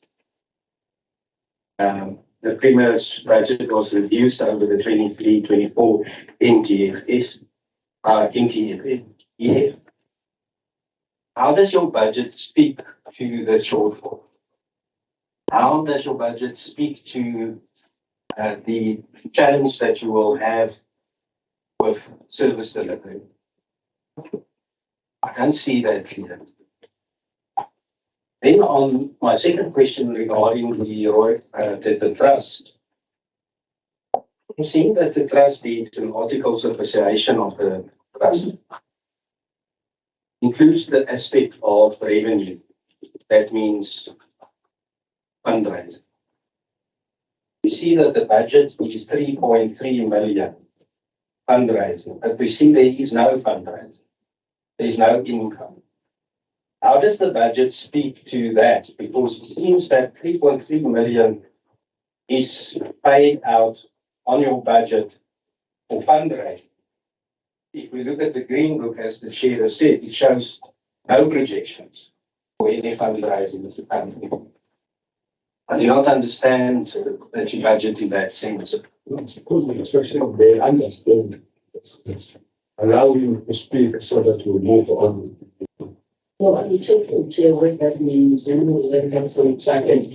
The Premier's budget was reduced over the 23-24 NTF. How does your budget speak to the shortfall? How does your budget speak to the challenge that you will have with service delivery? I don't see that clear. Then on my second question regarding the trust, I'm seeing that the trust deeds and articles of association of the trust includes the aspect of revenue. That means fundraising. We see that the budget is 3.3 million fundraising, but we see there is no fundraising. There is no income. How does the budget speak to that? Because it seems that 3.3 million is paid out on your budget for fundraising. If we look at the Green Book, as the chair has said, it shows no projections for any fundraising of the company. I do not understand that you budget in that sense. It's because the instruction they understand. Allow you to speak so that we move on. Well, I'm checking what that means, and when that's so excited,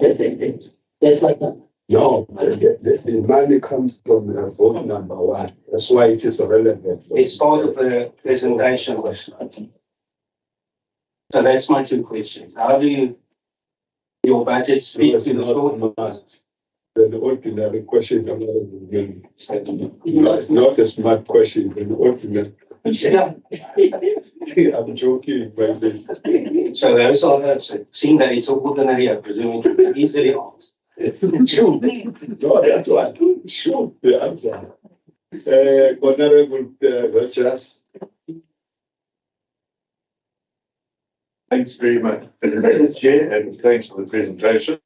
there's like a. No, the money comes from the vote number 1. That's why it is relevant. It's part of the presentation. So that's my 2 questions. How do your budget speak to the shortfall? The ordinary question. It's not a smart question. An ordinary. I'm joking, baby. So those are seeing that it's ordinary, I presume it can easily answer. Sure. No, that's what. Sure, the answer. Honorable Rogers. Thanks very much, Chair, and thanks for the presentation.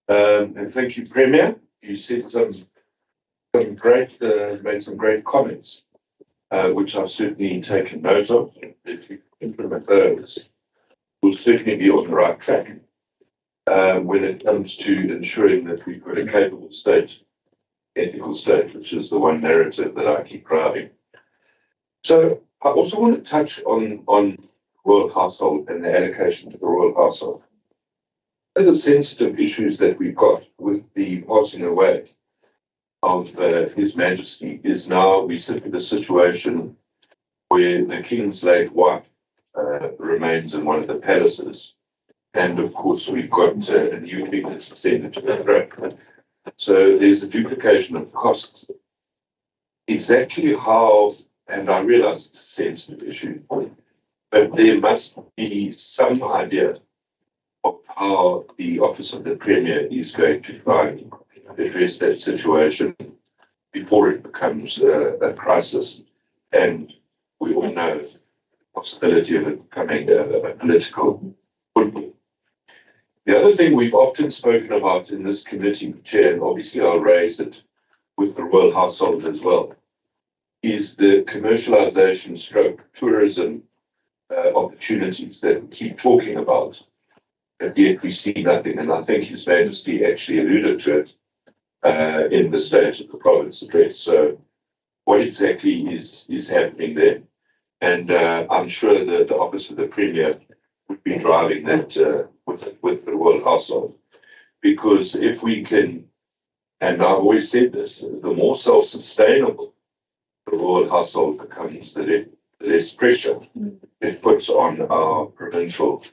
And thank you, Premier. You said some great, made some great comments, which I've certainly taken note of. If you implement those, we'll certainly be on the right track when it comes to ensuring that we've got a capable state ethical state, which is the one narrative that I keep driving. So I also want to touch on royal household and the allocation to the royal household. The sensitive issues that we've got with the passing away of His Majesty is now we sit with a situation where the King's late wife remains in one of the palaces. And of course, we've got a new king that's ascended to the throne. So there's a duplication of costs. Exactly how, and I realize it's a sensitive issue, but there must be some idea of how the office of the Premier is going to try and address that situation before it becomes a crisis. And we all know the possibility of it becoming a political football. The other thing we've often spoken about in this committee, Chair, and obviously I'll raise it with the royal household as well, is the commercialization stroke tourism opportunities that we keep talking about, but yet we see nothing. And I think His Majesty actually alluded to it in the State of the Province address. So what exactly is happening there? And I'm sure that the Office of the Premier would be driving that with the royal household. Because if we can, and I've always said this, the more self-sustainable the royal household becomes, the less pressure it puts on our provincial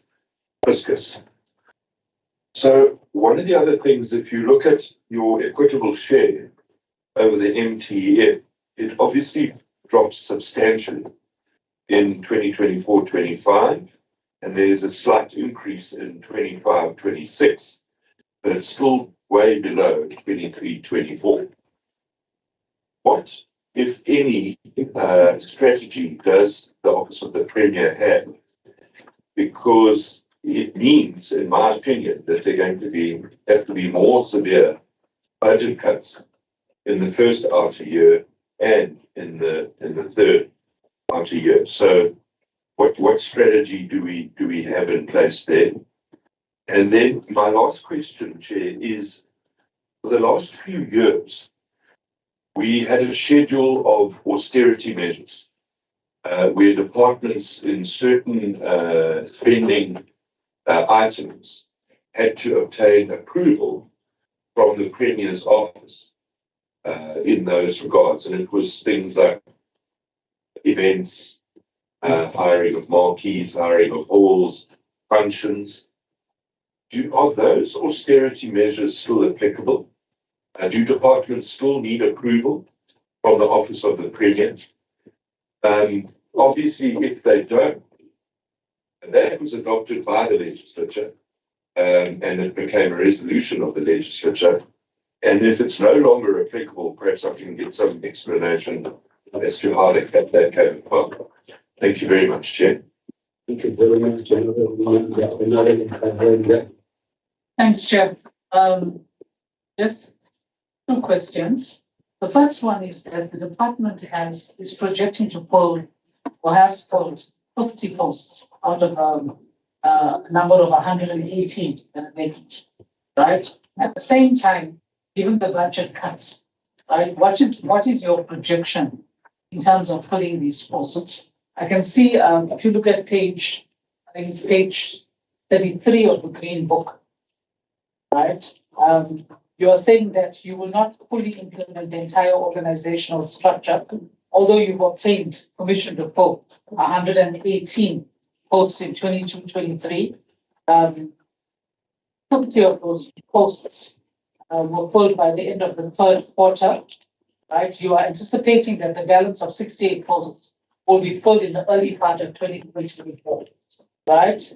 fiscus. So one of the other things, if you look at your equitable share over the MTEF, it obviously drops substantially in 2024-25, and there's a slight increase in 25-26, but it's still way below 23-24. What, if any, strategy does the Office of the Premier have? Because it means, in my opinion, that they're going to have to be more severe budget cuts in the first outer year and in the third outer year. So what strategy do we have in place there? And then my last question, Chair, is for the last few years, we had a schedule of austerity measures where departments in certain spending items had to obtain approval from the Premier's office in those regards. And it was things like events, hiring of marquees, hiring of halls, functions. Are those austerity measures still applicable? Do departments still need approval from the Office of the Premier? Obviously, if they don't, that was adopted by the legislature and it became a resolution of the legislature. And if it's no longer applicable, perhaps I can get some explanation as to how that came about. Thank you very much, Chair. Thank you very much, Chair. Thanks, Chair. Just two questions. The first one is that the department is projecting to pull or has pulled 50 posts out of a number of 118 that are vacant, right? At the same time, given the budget cuts, right, what is your projection in terms of filling these posts? I can see if you look at page 33 of the Green Book, right? You are saying that you will not fully implement the entire organizational structure, although you've obtained permission to pull 118 posts in 22-23. 50 of those posts were filled by the end of the third quarter, right? You are anticipating that the balance of 68 posts will be filled in the early part of 2024, right?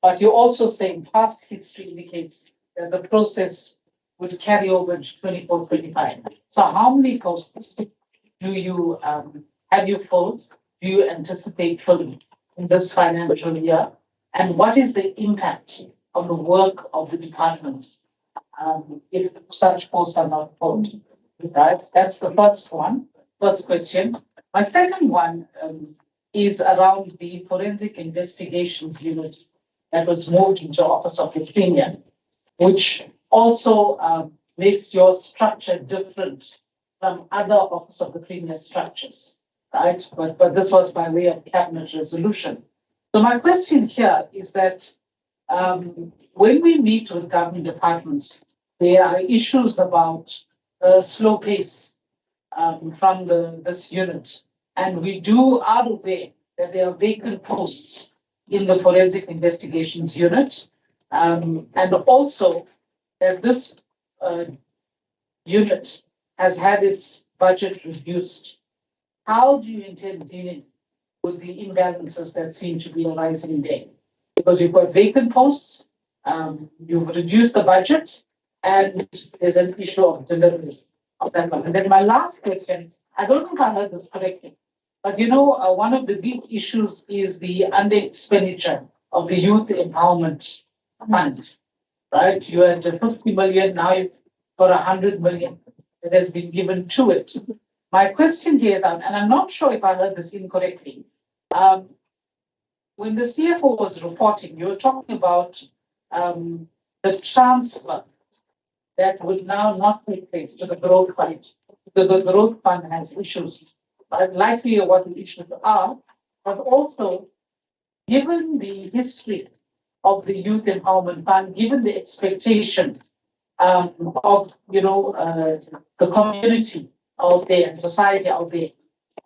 But you're also saying past history indicates that the process would carry over to 24-25. So how many posts do you have you filled? Do you anticipate filling in this financial year? And what is the impact on the work of the department if such posts are not filled? Right? That's the first question. My second one is around the Forensic Investigations Unit that was moved into Office of the Premier, which also makes your structure different from other Office of the Premier structures, right? But this was by way of cabinet resolution. So my question here is that when we meet with government departments, there are issues about slow pace from this unit. And we do are aware that there are vacant posts in the forensic investigations unit. And also that this unit has had its budget reduced. How do you intend dealing with the imbalances that seem to be arising there? Because you've got vacant posts, you've reduced the budget, and there's an issue of delivery of that one. And then my last question, I don't think I heard this correctly, but one of the big issues is the under expenditure of the Youth Empowerment Fund, right? You had 50 million, now you've got 100 million that has been given to it. My question here is, and I'm not sure if I heard this incorrectly, when the CFO was reporting, you were talking about the transfer that will now not take place to the growth fund, because the growth fund has issues. I'd like to hear what the issues are, but also, given the history of the Youth Empowerment Fund, given the expectation of the community out there and society out there,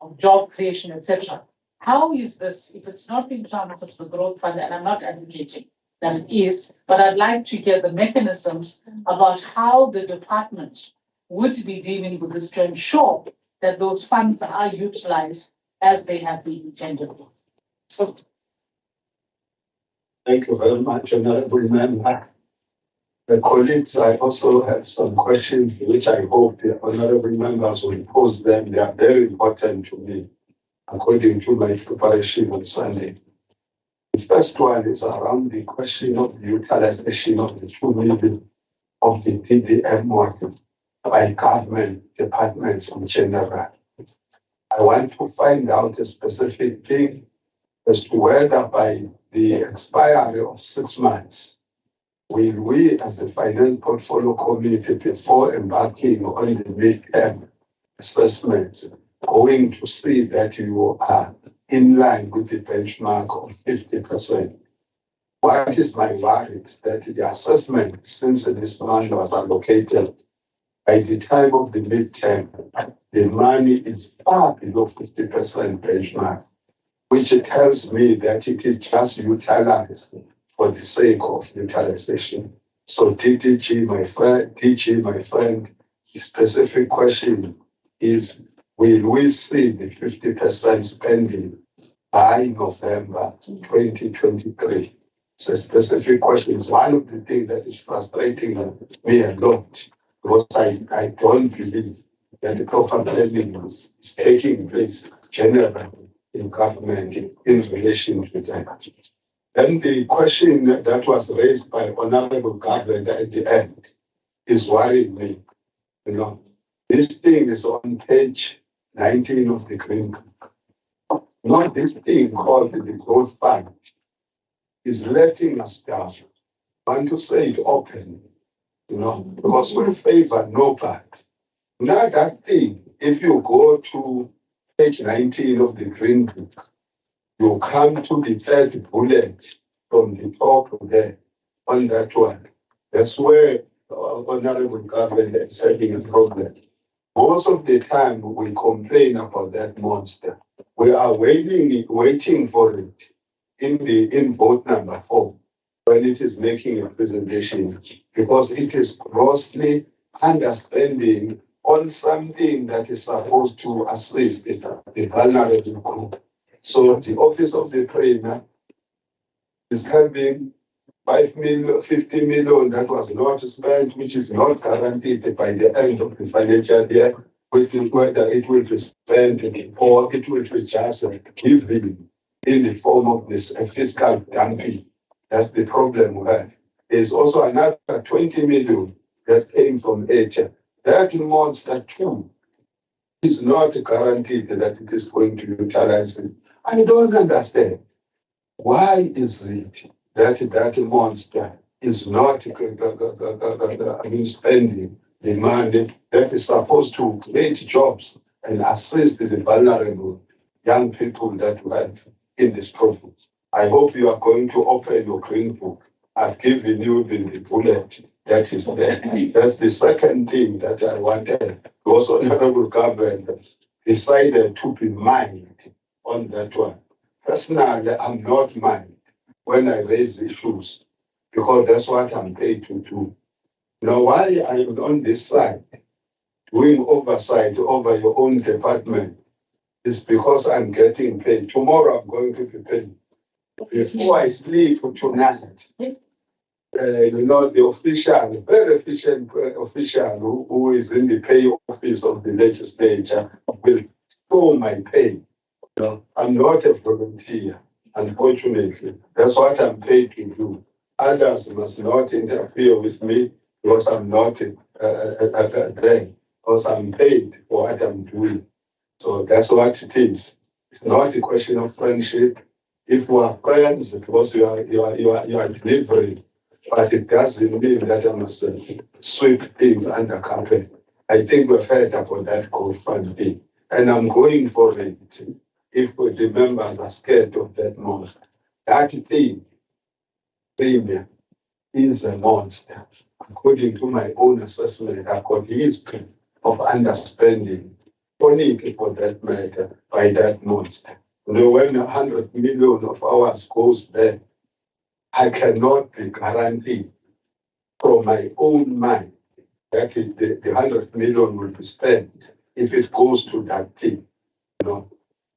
of job creation, etc. How is this, if it's not being transferred to the growth fund, and I'm not advocating that it is, but I'd like to hear the mechanisms about how the department would be dealing with this to ensure that those funds are utilized as they have been intended. So, thank you very much, Honorable Member. The colleagues, I also have some questions which I hope the honorable members will pose them. They are very important to me, according to my preparation on Sunday. The first one is around the question of the utilization of the 2 million of the TDM model by government departments in general. I want to find out a specific thing as to whether by the expiry of 6 months, will we as the Finance Portfolio Committee, before embarking on the mid-term assessment, going to see that you are in line with the benchmark of 50%. What is my worry is that the assessment, since this money was allocated, by the time of the midterm, the money is far below 50% benchmark, which tells me that it is just utilized for the sake of utilization. So DG, my friend, the specific question is, will we see the 50% spending by November 2023? It's a specific question. It's one of the things that is frustrating me a lot, because I don't believe that the proper planning is taking place generally in government in relation to that. Then the question that was raised by Honorable Government at the end is worrying me. This thing is on page 19 of the Green Book. Not this thing called the Growth Fund is letting us down. I want to say it openly, because we favor nobody. Now that thing, if you go to page 19 of the Green Book, you come to the third bullet from the top there on that one. That's where Honorable Government is having a problem. Most of the time we complain about that monster. We are waiting for it in vote number 4 when it is making a presentation, because it is grossly underspending on something that is supposed to assist the vulnerable group. So the Office of the Premier is having 50 million that was not spent, which is not guaranteed by the end of the financial year, whether it will be spent or it will be just given in the form of this fiscal dumping. That's the problem we have. There's also another 20 million that came from Edtea. That monster too is not guaranteed that it is going to utilize it. I don't understand. Why is it that monster is not spending the money that is supposed to create jobs and assist the vulnerable young people that we have in this province. I hope you are going to open your green book. I've given you the bullet that is there. That's the second thing that I wanted. Because honorable government decided to be mind on that one. Personally, I'm not mind when I raise issues because that's what I'm paid to do. Now, why I'm on this side, doing oversight over your own department, is because I'm getting paid. Tomorrow I'm going to be paid. Before I sleep tonight, the official, very efficient official who is in the pay office of the legislature will show my pay. I'm not a volunteer, unfortunately. That's what I'm paid to do. Others must not interfere with me because I'm not there, because I'm paid for what I'm doing. So that's what it is. It's not a question of friendship. If we are friends, because you are delivering, but it doesn't mean that I must sweep things under carpet. I think we've heard about that crowdfunding, and I'm going for it. If the members are scared of that monster, that thing, premium, is a monster. According to my own assessment, I've got history of underspending, only for that matter, by that monster. When 100 million of ours goes there, I cannot be guaranteed from my own mind that the 100 million will be spent if it goes to that thing.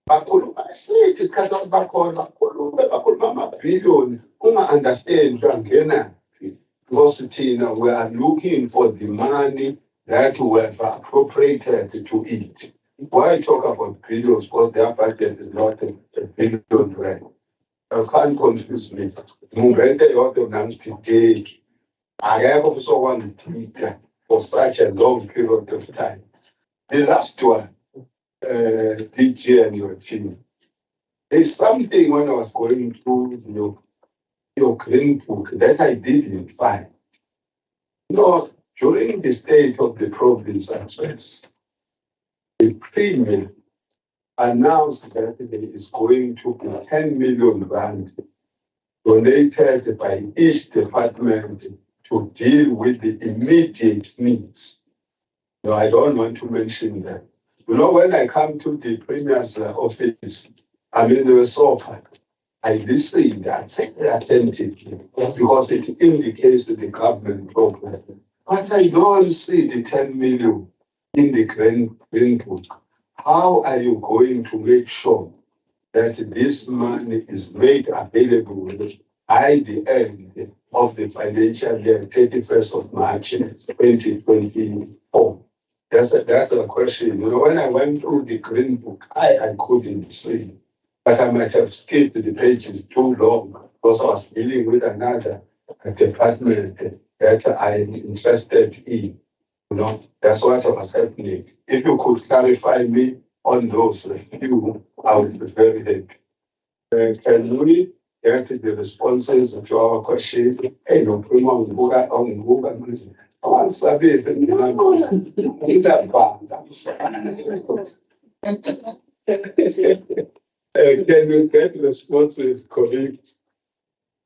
Bakhuluma sithi isikhathi bakhona bakhuluma amabhiliyoni unga-understand uyangenaphi because thina we are looking for the money that we have appropriated to it. Why talk about billions? Because their budget is not a billion rand. You can't confuse me. Mungente yodwa namsipigeki. Akekho uzokwangitika for such a long period of time. The last one, DJ and your team. There's something when I was going through your green book that I didn't find. During the state of the province address, the premier announced that there is going to be 10 million rand donated by each department to deal with the immediate needs. No, I don't want to mention that. When I come to the premier's office, I'm in the sofa. I listened very attentively because it indicates the government program. But I don't see the 10 million in the green book. How are you going to make sure that this money is made available by the end of the financial year, 31st of March 2024? That's a question. When I went through the green book, I couldn't see. But I might have skipped the pages too long because I was dealing with another department that I'm interested in. That's what was happening. If you could clarify me on those few, I would be very happy. Can we get the responses to our question? Hey, no, service and can you get responses, colleagues?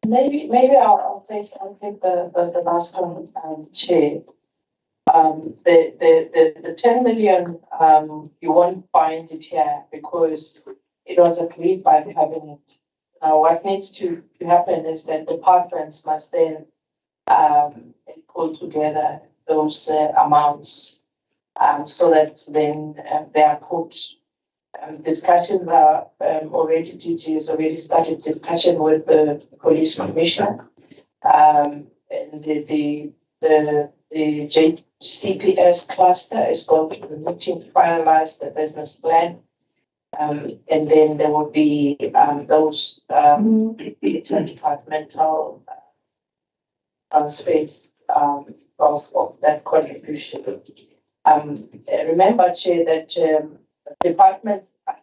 Maybe I'll take the last one, Chair. The 10 million, you won't find it here because it was agreed by the cabinet. Now, what needs to happen is that departments must then pull together those amounts so that then they are put. Discussions are already, DG has already started discussion with the police commissioner. And the JCPS cluster is going to the meeting to finalize the business plan. And then there will be those interdepartmental transfers of that contribution. Remember, Chair, that departments are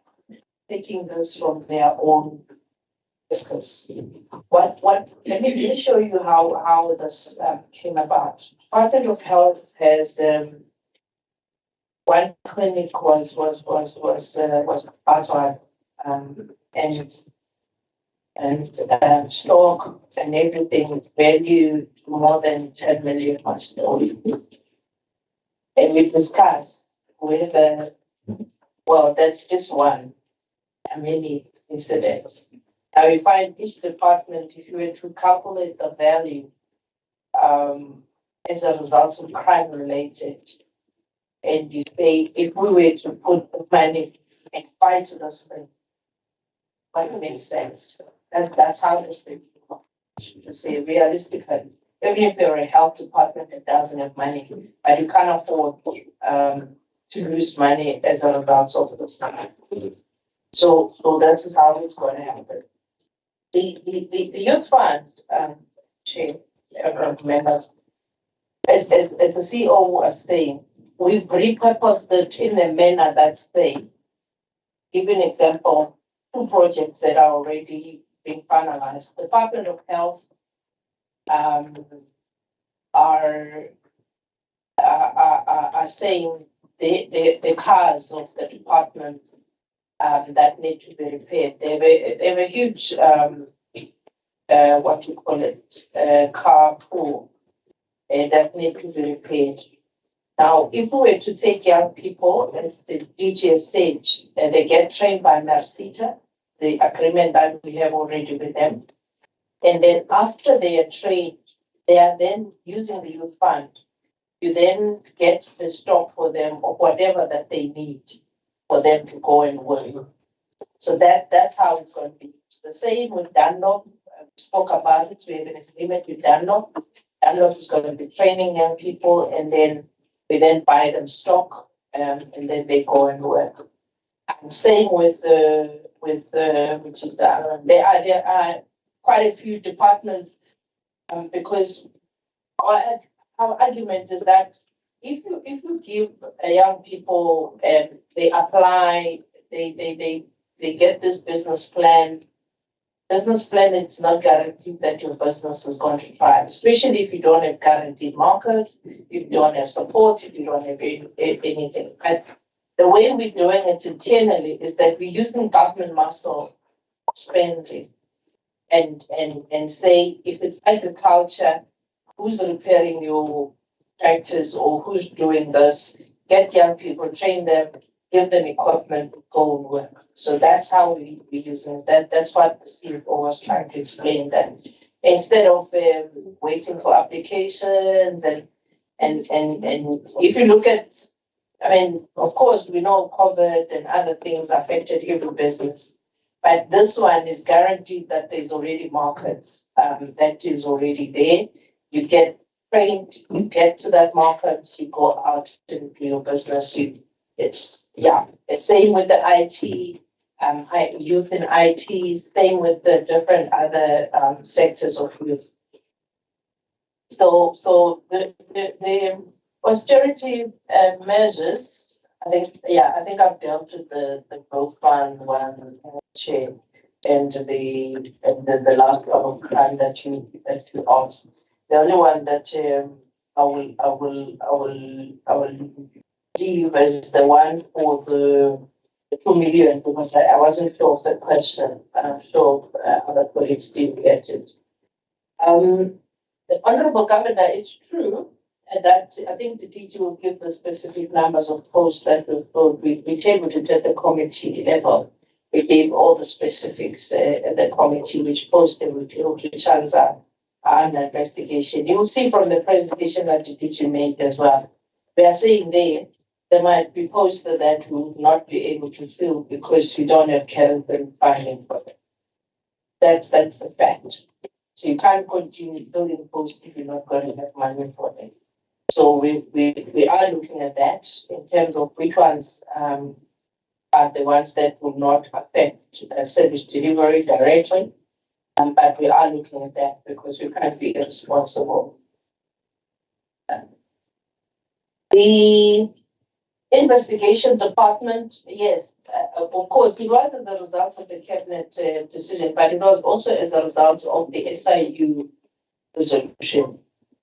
taking this from their own discuss. Let me show you how this came about. Department of Health has one clinic was part of and stock and everything valued more than 10 million was known. And we discussed whether, well, that's just one, many incidents. Now we find each department, if you were to calculate the value as a result of crime related, and you say if we were to put the money and fight this thing, might make sense. That's how this thing to say realistically. Even if you're a health department that doesn't have money, but you can't afford to lose money as a result of this. So that is how it's going to happen. The youth fund, chair, members, as the CEO was saying, we've repurposed it in a manner that's safe. Give an example, 2 projects that are already being finalized. The Department of Health are saying the cars of the department that need to be repaired. They have a huge what you call it, car pool that need to be repaired. Now, if we were to take young people, as the DG said, they get trained by Mercita, the agreement that we have already with them. And then after they are trained, they are then using the youth fund. You then get the stock for them or whatever that they need for them to go and work. So that's how it's going to be. The same with Dunlop. We spoke about it. We have an agreement with Dunlop. Dunlop is going to be training young people, and then we then buy them stock, and then they go and work. Same with which is there are quite a few departments because our argument is that if you give young people they apply, they get this business plan. Business plan, it's not guaranteed that your business is going to thrive, especially if you don't have guaranteed markets, if you don't have support, if you don't have anything. But the way we're doing it internally is that we're using government muscle spending and say if it's agriculture, who's repairing your tractors or who's doing this, get young people, train them, give them equipment, go and work. So that's how we use it. That's what the CFO was trying to explain, that instead of waiting for applications and if you look at, I mean, of course, we know COVID and other things affected every business, but this one is guaranteed that there's already markets that is already there. You get trained, you get to that market, you go out and do your business. It's same with the IT, youth in IT, same with the different other sectors of youth. So the austerity measures, I think I've dealt with the growth fund one, chair, and the last one of crime that you asked. The only one that I will leave as the one for the 2 million, because I wasn't sure of that question, and I'm sure other colleagues did get it. The Honourable Governor, it's true that I think the DG will give the specific numbers of posts that we filled. We tabled it at the committee level. We gave all the specifics at the committee, which posts they will filled, which ones are under investigation. You will see from the presentation that the DG made as well. We are saying there might be posts that we will not be able to fill because we don't have current funding for them. That's a fact. So you can't continue building posts if you're not going to have money for them. So we are looking at that in terms of which ones are the ones that will not affect service delivery directly. But we are looking at that because we can't be irresponsible. The Investigation department, yes, of course, it was as a result of the cabinet decision, but it was also as a result of the SIU resolution.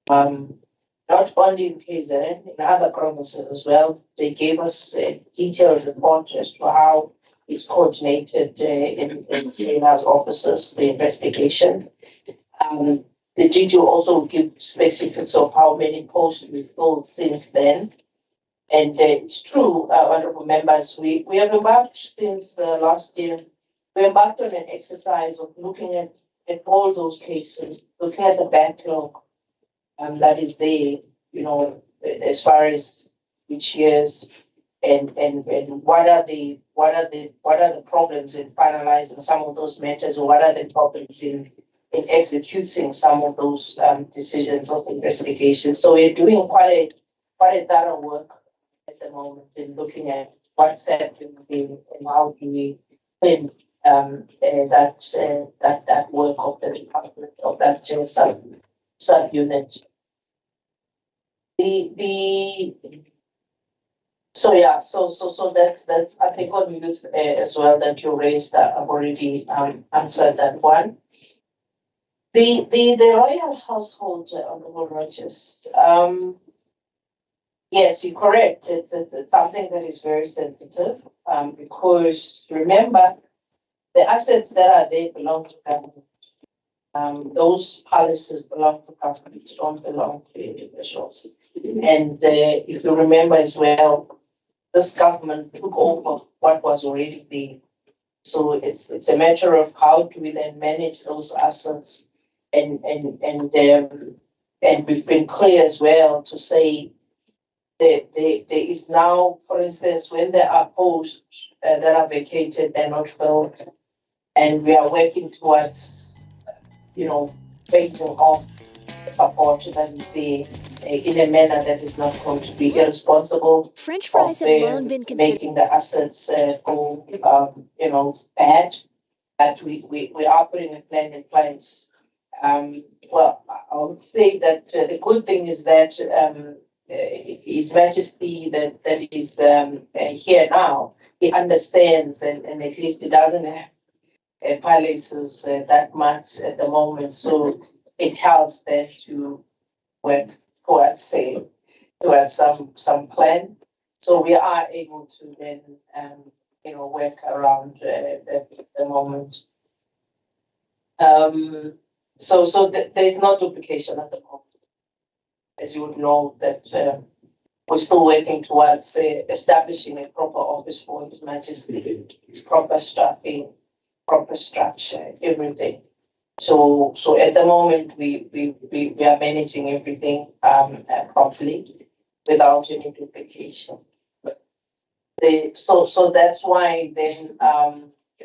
Not only in KZN, in other provinces as well. They gave us a detailed report as to how it's coordinated in our offices, the investigation. The DG also give specifics of how many posts we filled since then. And it's true, honorable members, we have embarked since last year, we embarked on an exercise of looking at all those cases, looking at the backlog that is there, you know, as far as which years and what are the problems in finalizing some of those matters, or what are the problems in executing some of those decisions of investigation. So we're doing quite a thorough work at the moment in looking at what's happening and how do we plan that work of the department of that subunit. So that's I think on youth as well that you raised. I've already answered that one. The royal household, Honorable Rogers. Yes, you're correct. It's something that is very sensitive because remember, the assets that are there belong to government. Those policies belong to government, don't belong to individuals. And if you remember as well, this government took over what was already there. So it's a matter of how do we then manage those assets, and we've been clear as well to say there is now, for instance, when there are posts that are vacated, they're not filled, and we are working towards, you know, phasing off support that is there in a manner that is not going to be irresponsible. French fries have long been considered making the assets go, you know, bad. But we are putting a plan in place. Well, I would say that the good thing is that His Majesty that is here now, he understands, and at least he doesn't have palaces that much at the moment. So it helps them to work towards some plan. So we are able to then, you know, work around the moment. So there's no duplication at the moment. As you would know, that we're still working towards establishing a proper office for His Majesty, proper staffing, proper structure, everything. So at the moment we are managing everything properly without any duplication. So that's why then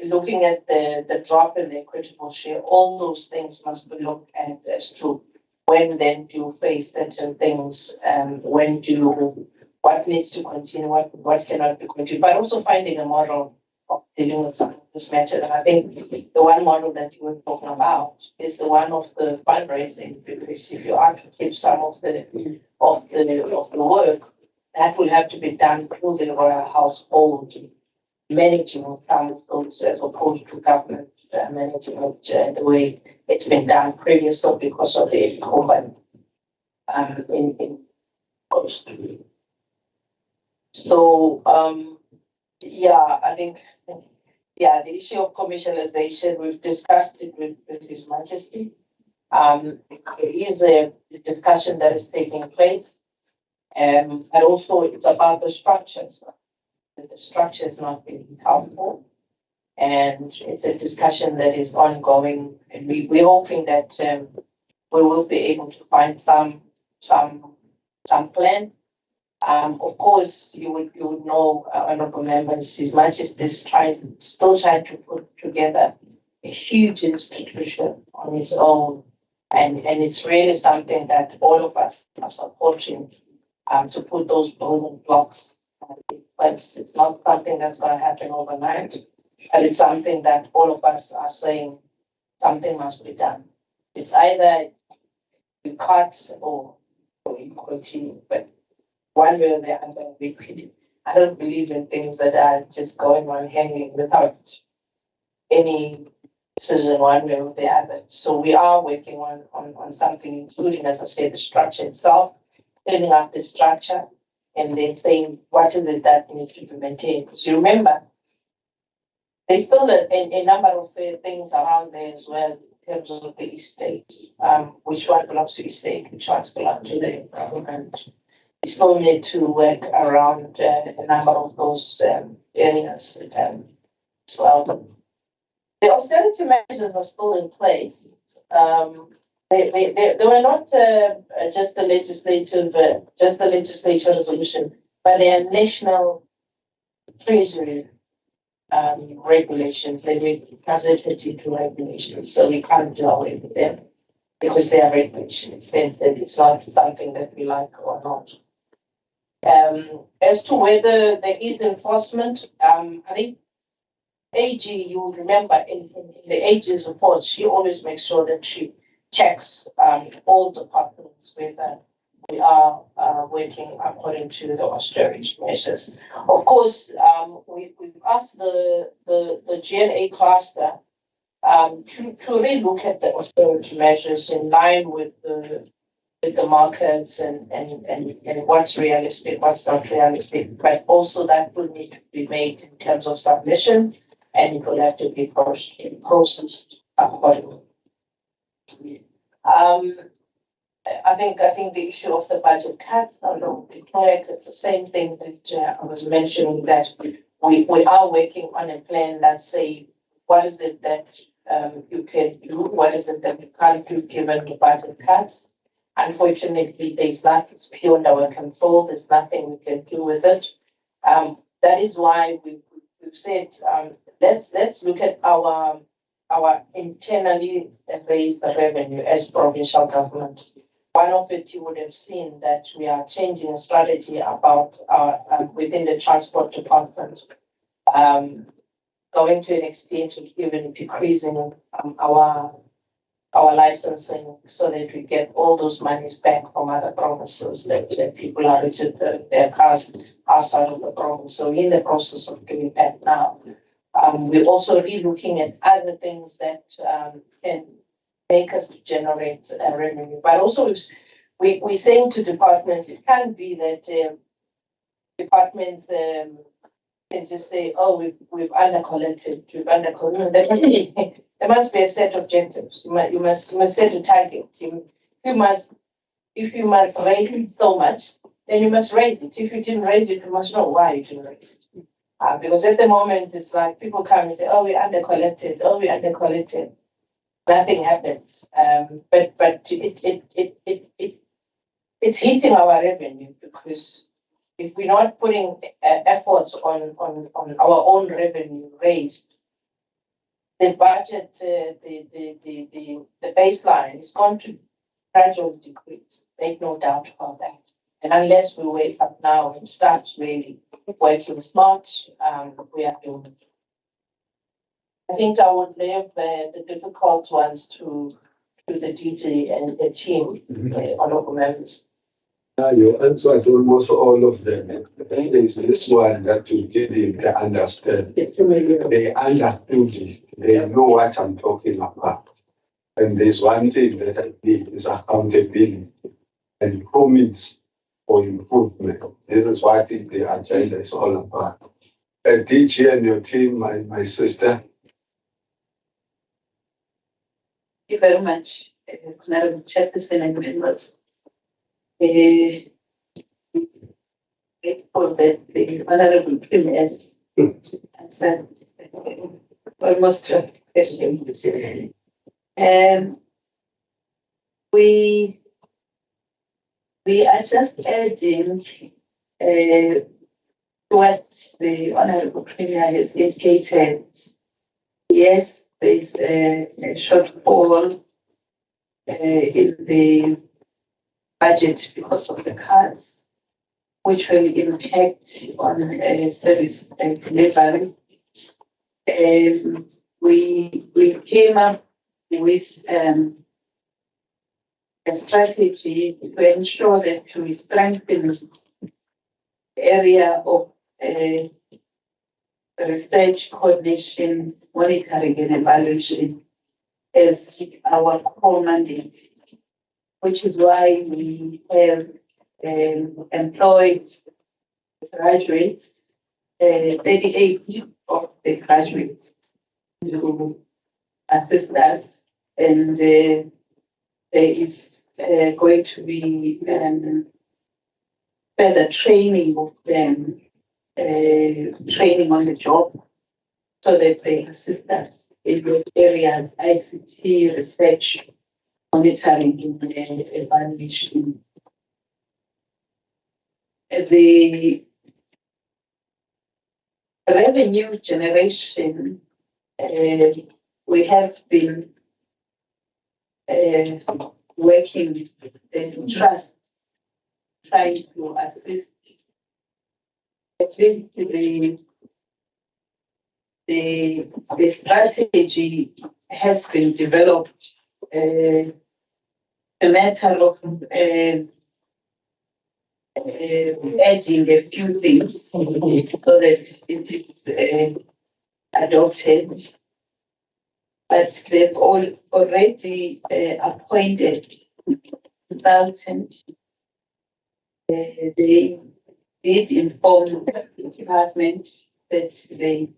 looking at the drop in the equitable share, all those things must be looked at as to when then do you face certain things, what needs to continue, what cannot be continued, but also finding a model of dealing with some of this matter. And I think the one model that you were talking about is the one of the fundraising, because if you are to keep some of the work, that will have to be done through the royal household, managing some of those as opposed to government managing it the way it's been done previously because of the COVID in cost. So yeah, I think the issue of commercialization, we've discussed it with His Majesty. There is a discussion that is taking place, and also it's about the structures. The structure is not being helpful, and it's a discussion that is ongoing, and we're hoping that we will be able to find some plan. Of course, you would know, honorable members, His Majesty is still trying to put together a huge institution on its own, and it's really something that all of us are supporting to put those building blocks in place. It's not something that's going to happen overnight, but it's something that all of us are saying something must be done. It's either you cut or you continue, but one way or the other, I don't believe in things that are just going on hanging without any decision one way or the other. So we are working on something, including, as I said, the structure itself, cleaning up the structure, and then saying what is it that needs to be maintained. Because you remember, there's still a number of things around there as well in terms of the estate, which one belongs to estate, which ones belong to the government. We still need to work around a number of those areas as well. The austerity measures are still in place. They were not just the legislature resolution, but they are national treasury regulations. They were gazetted into regulations, so we can't do away with them because they are regulations. It's not something that we like or not. As to whether there is enforcement, I think AG, you remember in the AG's report, she always makes sure that she checks all departments whether we are working according to the austerity measures. Of course, we've asked the GNA cluster to really look at the austerity measures in line with the markets and what's realistic, what's not realistic, but also that will need to be made in terms of submission, and it will have to be processed accordingly. I think the issue of the budget cuts, I don't declare it's the same thing that I was mentioning, that we are working on a plan that say what is it that you can do, what is it that you can't do given the budget cuts. Unfortunately, there's nothing, it's beyond our control. There's nothing we can do with it. That is why we've said let's look at our internally raised revenue as provincial government. One of it, you would have seen that we are changing a strategy about within the transport department, going to an extent of even decreasing our licensing so that we get all those monies back from other provinces that people are registering their cars outside of the province. So we're in the process of doing that now. We're also re-looking at other things that can make us generate revenue. But also we're saying to departments, it can't be that departments can just say, oh, we've under-collected, There must be a set of objectives. You must set a target. If you must raise it so much, then you must raise it. If you didn't raise it, you must know why you didn't raise it. Because at the moment, it's like people come and say, oh, we under-collected, Nothing happens. But it's hitting our revenue, because if we're not putting efforts on our own revenue raised, the budget, the baseline is going to gradually decrease. Make no doubt about that. And unless we wake up now and start really working smart, we are doing it. I think I would leave the difficult ones to the DG and the team, honorable members. You answered almost all of them. There's this one that you didn't understand. They understood it. They know what I'm talking about. And there's one thing that I did is accountability and promise for improvement. This is what I think the agenda is all about. DG and your team, my sister. Thank you very much, Honorable Chairperson and members. For the Honorable Premier's answered almost questions. We are just adding what the Honorable Premier has indicated. Yes, there's a shortfall in the budget because of the cuts, which will impact on service delivery. We came up with a strategy to ensure that we strengthen the area of research, coordination, monitoring, and evaluation as our core mandate, which is why we have employed graduates, 38 of the graduates to assist us, and there is going to be further training of them, training on the job, so that they assist us in those areas, ICT, research, monitoring, and evaluation. The revenue generation, we have been working in trust, trying to assist. At least the strategy has been developed, a matter of adding a few things so that it is adopted. But they've already appointed consultant. They did inform the department that they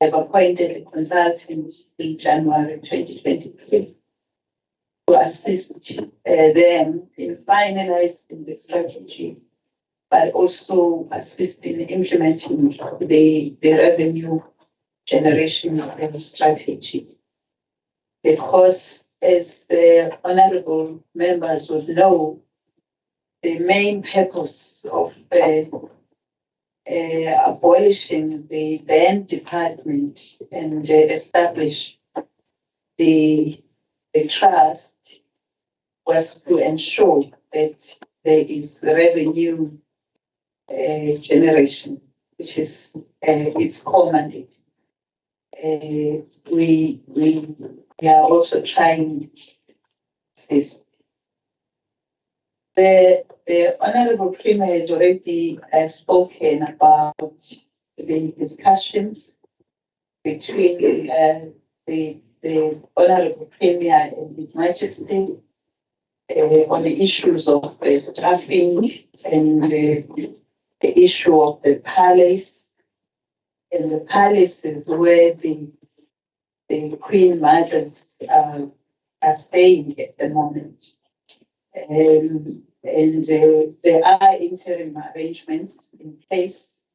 have appointed a consultant in January 2023 to assist them in finalizing the strategy, but also assist in implementing the revenue generation strategy. Because, as the honorable members would know, the main purpose of abolishing the then department and establish the trust was to ensure that there is revenue generation, which is its core mandate. We are also trying this. The Honorable Premier has already spoken about the discussions between the Honorable Premier and His Majesty on the issues of staffing and the issue of the palace. And the palace is where the Queen Mothers are staying at the moment. And there are interim arrangements in place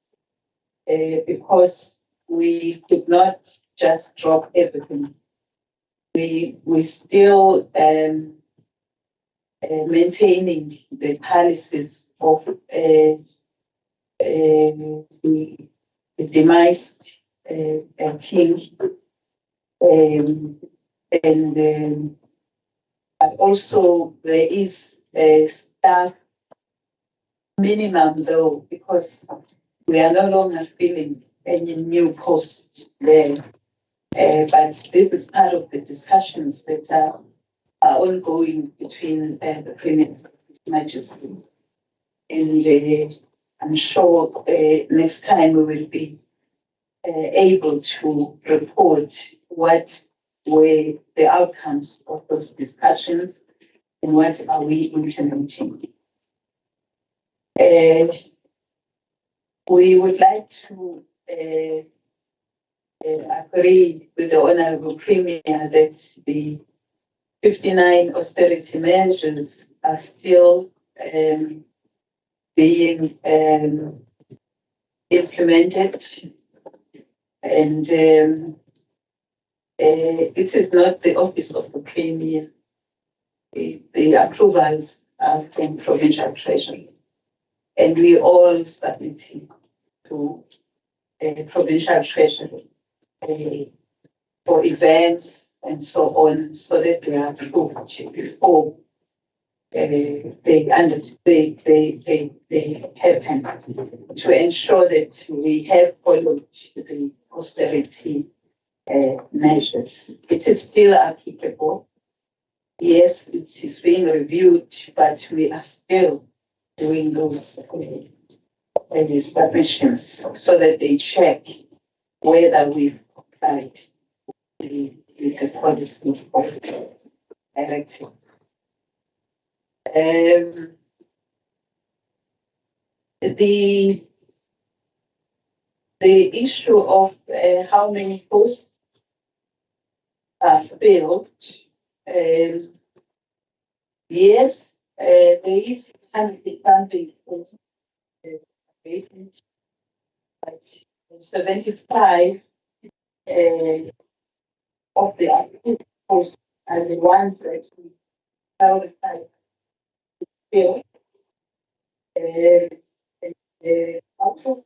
because we could not just drop everything. We still maintaining the policies of the demised king, but also there is a staff minimum though, because we are no longer filling any new posts there. But this is part of the discussions that are ongoing between the Premier and His Majesty. And I'm sure next time we will be able to report what were the outcomes of those discussions and what are we implementing. We would like to agree with the Honorable Premier that the 59 austerity measures are still being implemented, and it is not the office of the Premier. The approvals are from provincial treasury, and we all submitting to provincial treasury for exams and so on, so that they are approved before they happen, to ensure that we have followed the austerity measures. It is still applicable. Yes, it is being reviewed, but we are still doing those submissions so that they check whether we've complied with the policy of the directive. The issue of how many posts are filled, yes, there is currently funding for vacant, but 75 of the active posts are the ones that we qualify to fill. Out of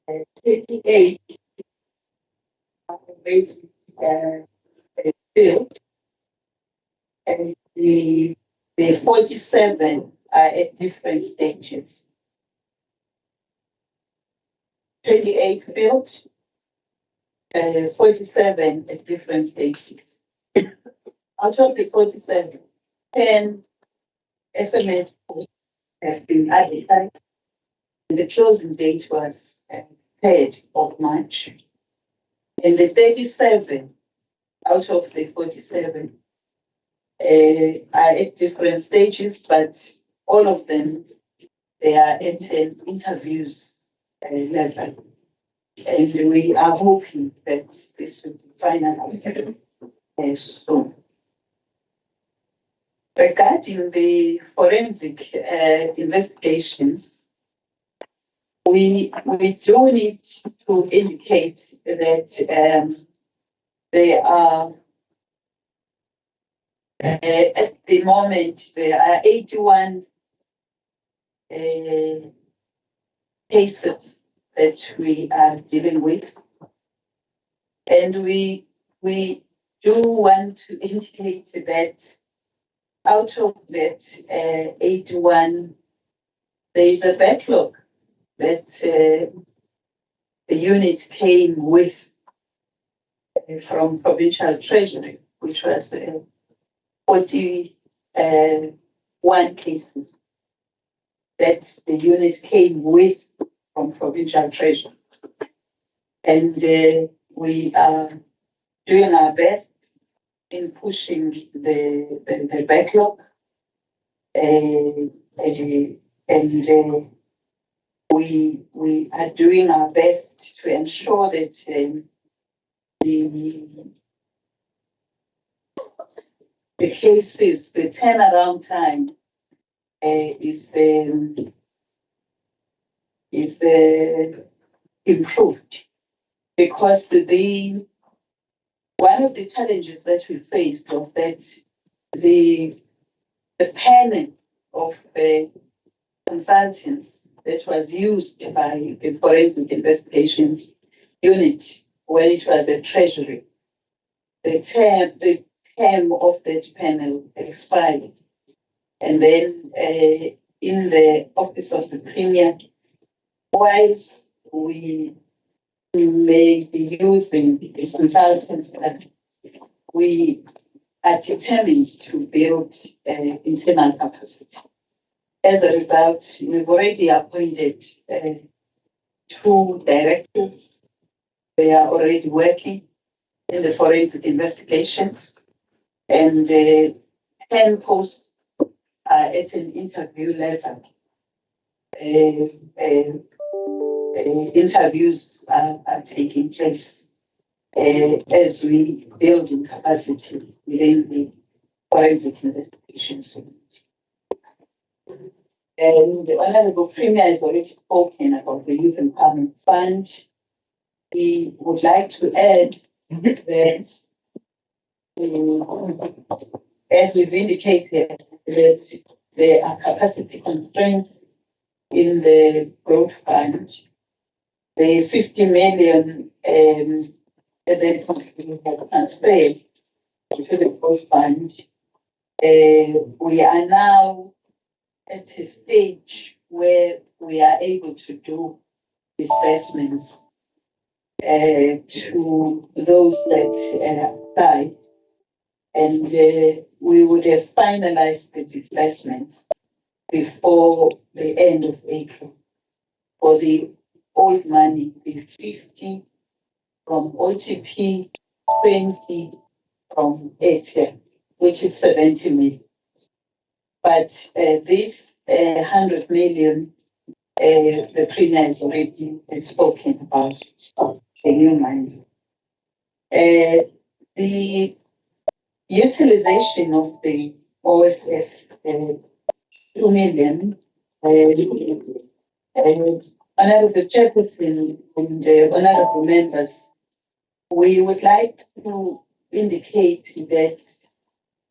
the 38 are vacant filled, and the 47 are at different stages. 28 filled, 47 at different stages. Out of the 47, 10 SMS have been advertised. The closing date was 3rd of March. And the 37 out of the 47 are at different stages, but all of them, they are at interviews level. And we are hoping that this will be finalized soon. Regarding the forensic investigations, we do need to indicate that they are at the moment there are 81 cases that we are dealing with, and we do want to indicate that out of that 81, there is a backlog that the unit came with from provincial treasury, which was 41 cases that the unit came with from provincial treasury. And we are doing our best in pushing the backlog. And we are doing our best to ensure that the cases, the turnaround time is improved, because one of the challenges that we faced was that the panel of consultants that was used by the forensic investigations unit when it was at treasury, the term of that panel expired. And then in the office of the Premier, whilst we may be using the consultants, but we are determined to build internal capacity. As a result, we've already appointed 2 directors. They are already working in the forensic investigations, and 10 posts are at an interview level. Interviews are taking place as we build in capacity within the forensic investigations. And the Honorable Premier has already spoken about the Youth Empowerment Fund. We would like to add that, as we've indicated, that there are capacity constraints in the growth fund. The 50 million that we have transferred to the growth fund, we are now at a stage where we are able to do disbursements to those that apply, and we would have finalized the disbursements before the end of April. For the old money, be 50 from OTP, 20 from Edtea, which is 70 million. But this 100 million, the Premier has already spoken about the new money. The utilization of the OSS 2 million, Honorable Chairperson and Honorable Members, we would like to indicate that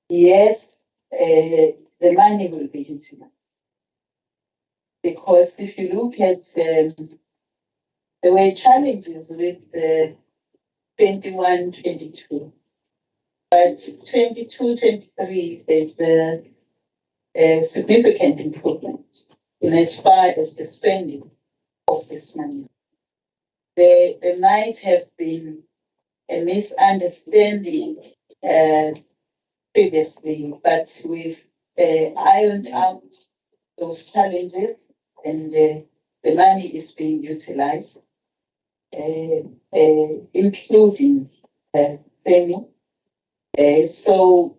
yes, the money will be utilized. Because if you look at there were challenges with 21-22, but 22-23 there's a significant improvement in as far as the spending of this money. There might have been a misunderstanding previously, but we've ironed out those challenges, and the money is being utilized, including training. So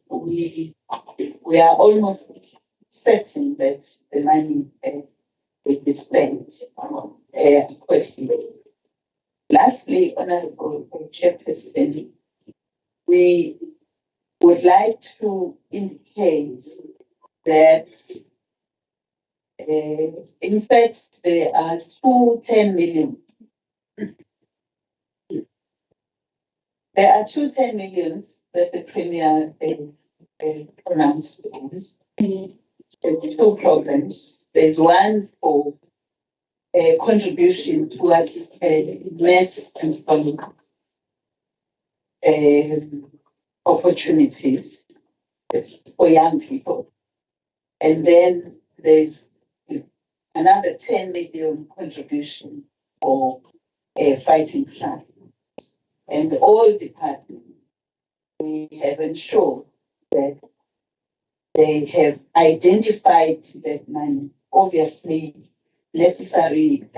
we are almost certain that the money will be spent accordingly. Lastly, Honorable Chairperson, we would like to indicate that in fact there are 10 million. There are 10 millions that the Premier pronounced on. 2 programs. There's one for a contribution towards mass employment opportunities for young people. And then there's another 10 million contribution for fighting crime. And all departments, we have ensured that they have identified that money. Obviously, necessary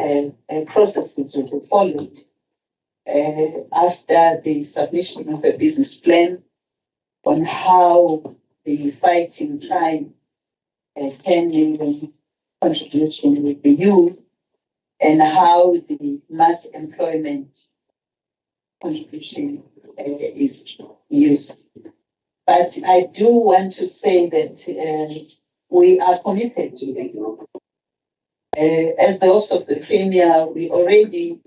processes will be followed after the submission of a business plan on how the fighting crime 10 million contribution will be used and how the mass employment contribution is used. But I do want to say that we are committed to it. As the Office of the Premier, we already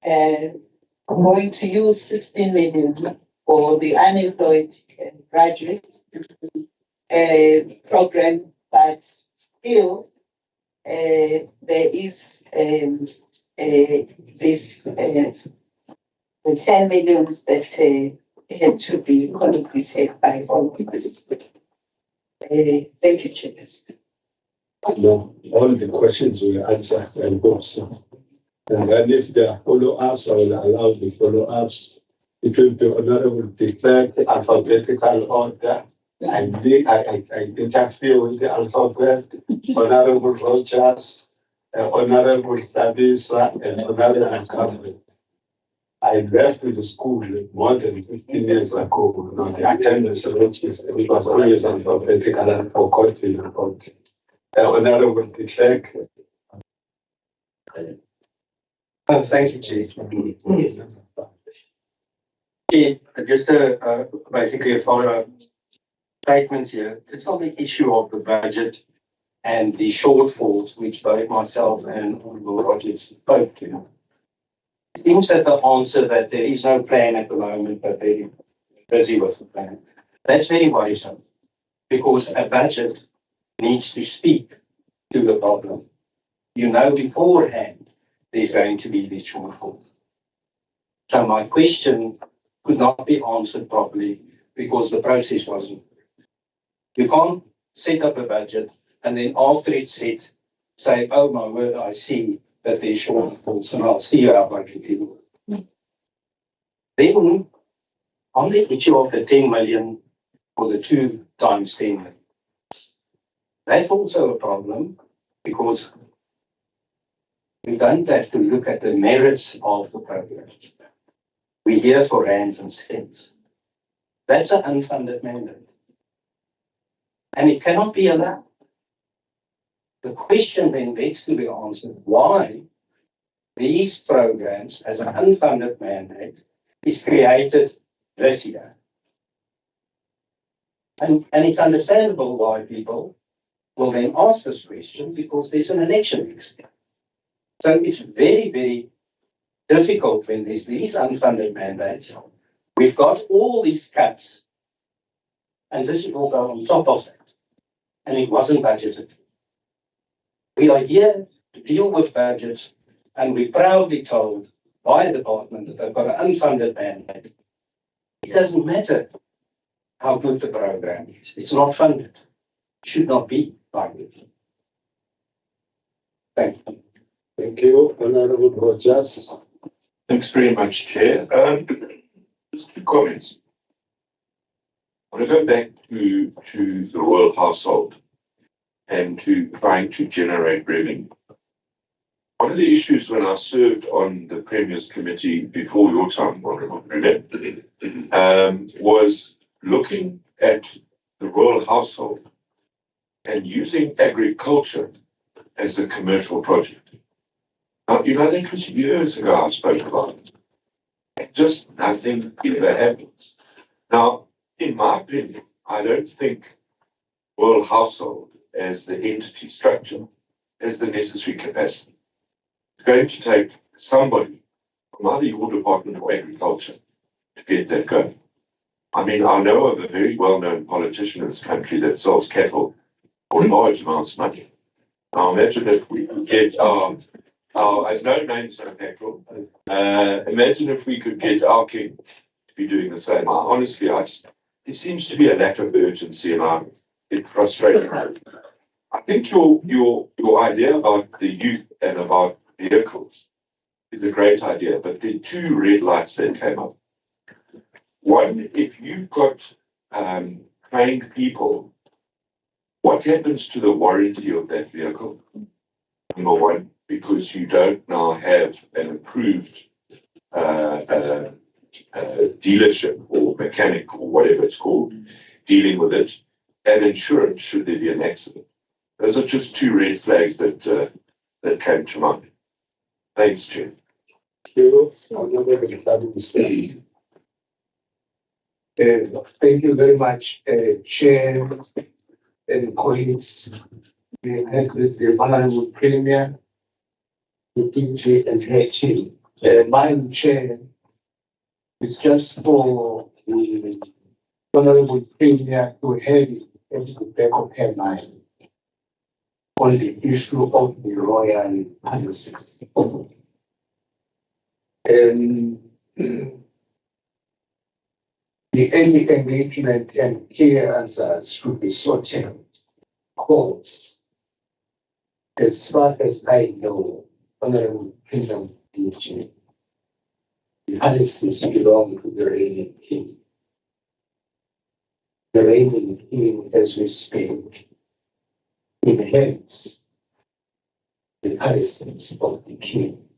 going to use 16 million for the unemployed graduates program, but still there is this the 10 million that had to be contributed by all of us. Thank you, Chair. No, all the questions were answered and also. And then if there are follow-ups, I will allow the follow-ups. It will be honorable declared alphabetical order. I interfere with the alphabet. Honorable Rogers, Honorable Tabisa, and Honorable Cameron. I left with the school more than 15 years ago. You know, the attendance rate was always alphabetical and forgotten about. Honorable Declerk. Thank you, Jason. Just basically a follow-up statement here. It's not the issue of the budget and the shortfalls, which both myself and Honorable Rogers spoke to. It seems that the answer that there is no plan at the moment, but they're busy with the plan. That's very worrisome, because a budget needs to speak to the problem. You know beforehand there's going to be these shortfalls. So my question could not be answered properly because the process wasn't. You can't set up a budget and then after it's set, say, oh my word, I see that there's shortfalls and I'll see how I can deal with it. Then, on the issue of the 10 million for the 2 times 10 million, That's also a problem because we don't have to look at the merits of the programs. We're here for rands and cents. That's an unfunded mandate. And it cannot be allowed. The question then needs to be answered why these programs as an unfunded mandate is created this year. And it's understandable why people will then ask this question because there's an election next year. So it's very, very difficult when there's these unfunded mandates. We've got all these cuts, and this will go on top of that. And it wasn't budgeted. We are here to deal with budgets, and we're proudly told by the department that they've got an unfunded mandate. It doesn't matter how good the program is. It's not funded. It should not be like this. Thank you. Thank you, Honorable Rogers. Thanks very much, Chair. Just 2 comments. I want to go back to the royal household and to trying to generate revenue. One of the issues when I served on the Premier's Committee before your time, Honourable Premier, was looking at the royal household and using agriculture as a commercial project. Now, that was years ago I spoke about it. And just nothing ever happens. Now, in my opinion, I don't think royal household as the entity structure has the necessary capacity. It's going to take somebody from either your department or agriculture to get that going. I mean, I know of a very well-known politician in this country that sells cattle for large amounts of money. Now, imagine if we could get our no names on cattle. Imagine if we could get our king to be doing the same. Honestly, there seems to be a lack of urgency, and I get frustrated. I think your idea about the youth and about vehicles is a great idea, but there are 2 red lights that came up. One, if you've got trained people, what happens to the warranty of that vehicle? Number 1, because you don't now have an approved dealership or mechanic or whatever it's called dealing with it, and insurance should there be an accident. Those are just 2 red flags that came to mind. Thanks, Chair. Thank you. Thank you very much, Chair and colleagues. We have the Honorable Premier, the DG and her team. My Chair is just for the Honorable Premier to have it at the back of her mind on the issue of the royal policies. The early engagement and clear answers should be sorted. Because, as far as I know, Honorable President DG, the policies belong to the reigning king. The reigning king, as we speak, inherits the policies of the king.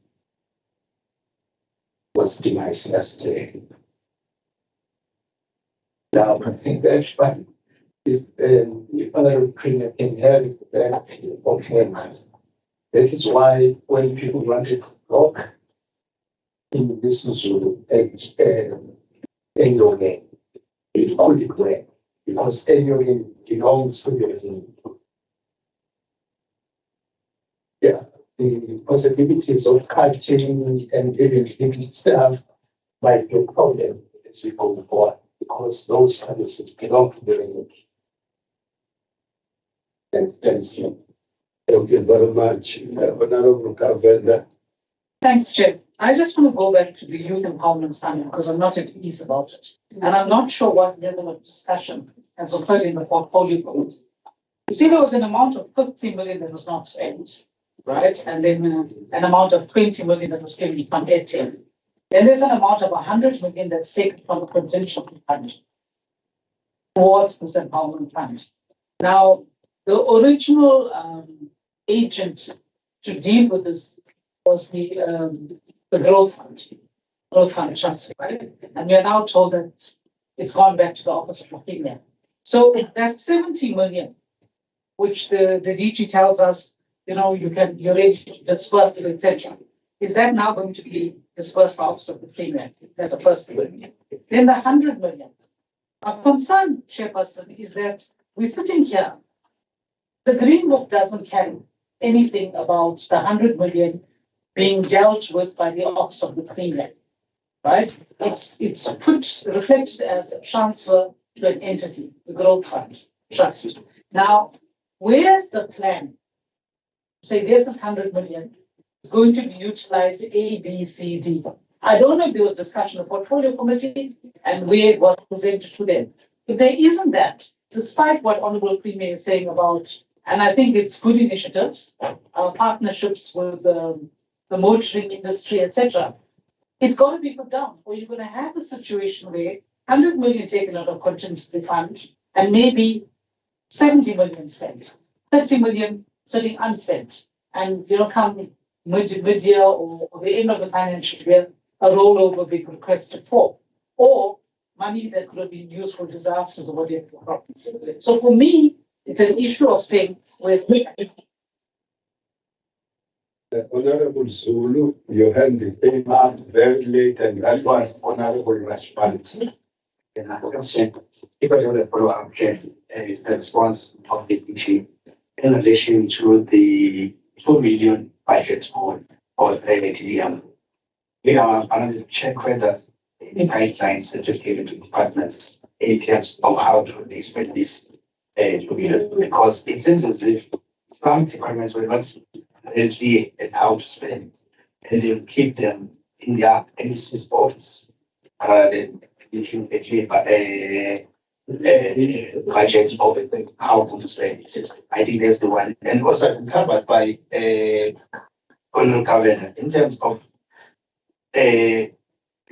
Was demised yesterday. Now, I think that's fine. If the Honorable Premier can have it back of her mind. That is why when people wanted to talk in this Zulu at Enyogen, it only went because Enyogen belongs to the regime. Yeah, the possibilities of cutting and even stuff might be a problem as we go forward because those policies belong to the regime. Thanks you. Thank you very much, Honorable Kavenda. Thanks, Chair. I just want to go back to the Youth Empowerment Fund because I'm not at ease about it. And I'm not sure what level of discussion has occurred in the portfolio group. You see, there was an amount of 50 million that was not spent, right? And then an amount of 20 million that was given from Edtea. Then there's an amount of 100 million that's taken from the provincial fund towards this empowerment fund. Now, The original agent to deal with this was the growth fund trust, right? And we are now told that it's gone back to the Office of Premier. So that 70 million, which the DG tells us, you're ready to disperse it, etc. Is that now going to be dispersed by Office of the Premier? That's the first thing. Then the 100 million. Our concern, Chairperson, is that we're sitting here. The Green Book doesn't carry anything about the 100 million being dealt with by the Office of the Premier, right? It's reflected as a transfer to an entity, the Growth Fund Trust. Now, where's the plan? Say there's this 100 million going to be utilized A, B, C, D. I don't know if there was discussion of portfolio committee and where it was presented to them. If there isn't that, despite what Honorable Premier is saying about, and I think it's good initiatives, partnerships with the motoring industry, etc. It's going to be put down, or you're going to have a situation where 100 million taken out of contingency fund and maybe 70 million spent, 30 million sitting unspent, and come mid-year or the end of the financial year, a rollover being requested for, or money that could have been used for disasters or whatever. So for me, it's an issue of saying, where's the Honorable Zulu, your hand came up very late, and that was Honorable Rashford. If I want to follow up, Chair, is the response of the DG in relation to the 2 million budget for ALBERTINA. We are going to check whether any guidelines that are given to departments in terms of how to they spend this 2 million, because it seems as if some departments were not really clear at how to spend, and they'll keep them in their NEC's office making a clear budget of how to spend it. I think that's the one. And also covered by Honorable Governor in terms of the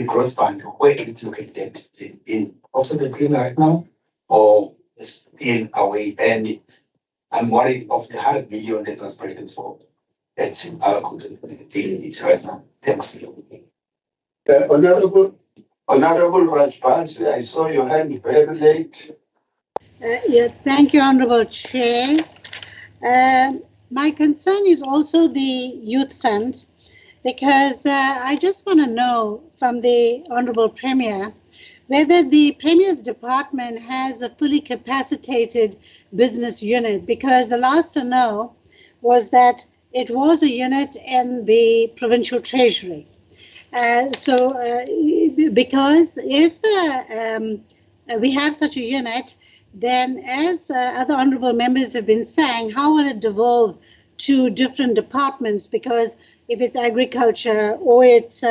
growth fund. Where is it located? Is it in also the green right now, or is still away? And I'm worried of the 100 million that was budgeted for. That's our deal is right now. Thanks. Honorable Rajpal, I saw your hand very late. Thank you, Honorable Chair. My concern is also the Youth Fund, because I just want to know from the Honorable Premier whether the Premier's department has a fully capacitated business unit, because the last to know was that it was a unit in the provincial treasury. Because if we have such a unit, then as other honourable members have been saying, how will it devolve to different departments? Because if it's agriculture or it's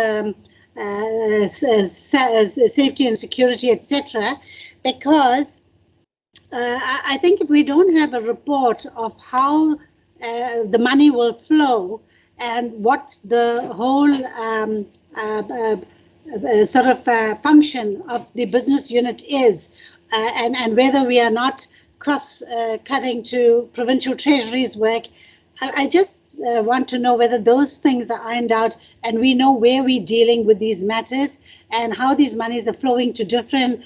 safety and security, etc. Because I think if we don't have a report of how the money will flow and what the whole function of the business unit is, and whether we are not cross-cutting to provincial treasuries work, I just want to know whether those things are ironed out and we know where we're dealing with these matters and how these monies are flowing to different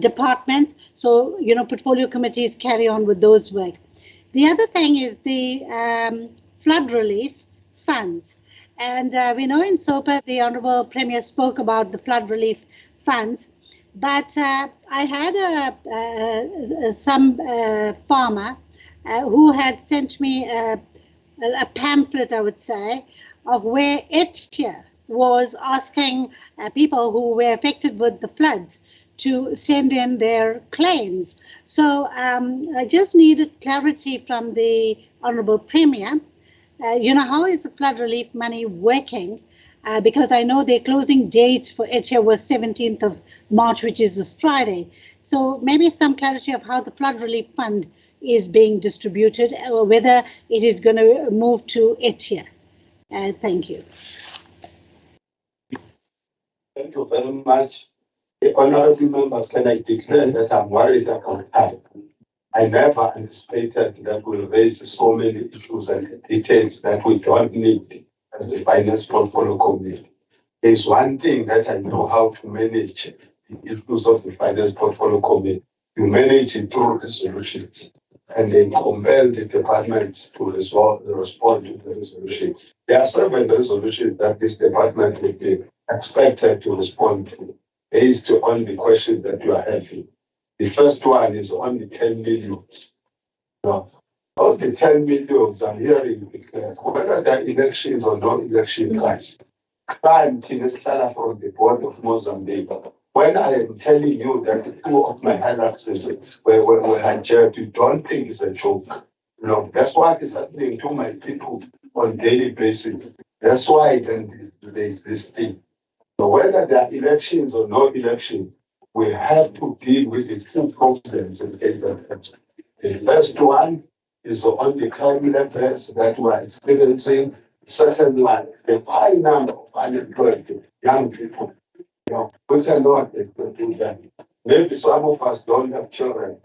departments. So, portfolio committees carry on with those work. The other thing is the flood relief funds. And we know in SOPA, the Honourable Premier spoke about the flood relief funds. But I had some farmer who had sent me a pamphlet, I would say, of where Edtea was asking people who were affected with the floods to send in their claims. So I just needed clarity from the Honourable Premier. How is the flood relief money working? Because I know their closing date for Edtea was 17th of March, which is this Friday. So maybe some clarity of how the flood relief fund is being distributed, or whether it is going to move to Edtea. Thank you. Thank you very much. Honorable members, can I declare that I'm worried about time? I I never anticipated that we'll raise so many issues and details that we don't need as the finance portfolio committee. There's one thing that I know how to manage the issues of the finance portfolio committee. You manage it through resolutions and then compel the departments to respond to the resolution. There are 7 resolutions that this department will be expected to respond to based on the question that you are having. The first one is on the 10 millions. Now, all the 10 millions I'm hearing, whether there are elections or no election crisis, crime from the board of Mozambique. When I am telling you that 2 of my highlights were hijacked, you don't think it's a joke. That's what is happening to my people on a daily basis. That's why then there's this thing. So whether there are elections or no elections, we have to deal with the 2 problems in the The first one is on the crime levels that we are experiencing. Second one is the high number of unemployed young people. We cannot do that. Maybe some of us don't have children.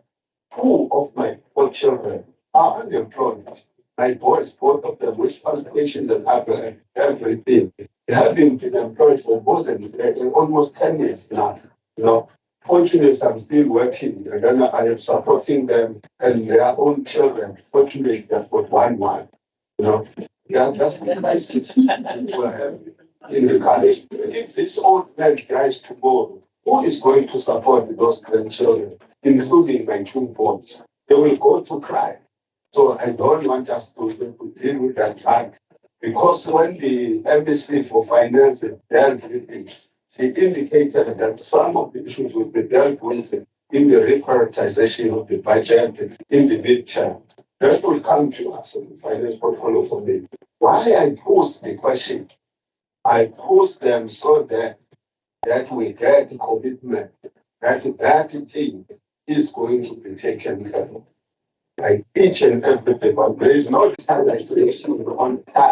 2 of my 4 children are unemployed. My boys, both of them, with qualifications and everything, they have been employed for more than almost 10 years now. Fortunately, I'm still working, and then I am supporting them and their own children. Fortunately, they've got one. Yeah, that's the crisis we have in the college. If this old man dies tomorrow, who is going to support those grandchildren, including my 2 boys? They will go to cry. So I don't want us to deal with that fact. Because when the Embassy for Finance dealt with it, she indicated that some of the issues will be dealt with in the reprioritization of the budget in the midterm. That will come to us in the finance portfolio committee. Why I pose the question? I pose them so that we get the commitment that thing is going to be taken care of. Like each and every paper, there is no time on time.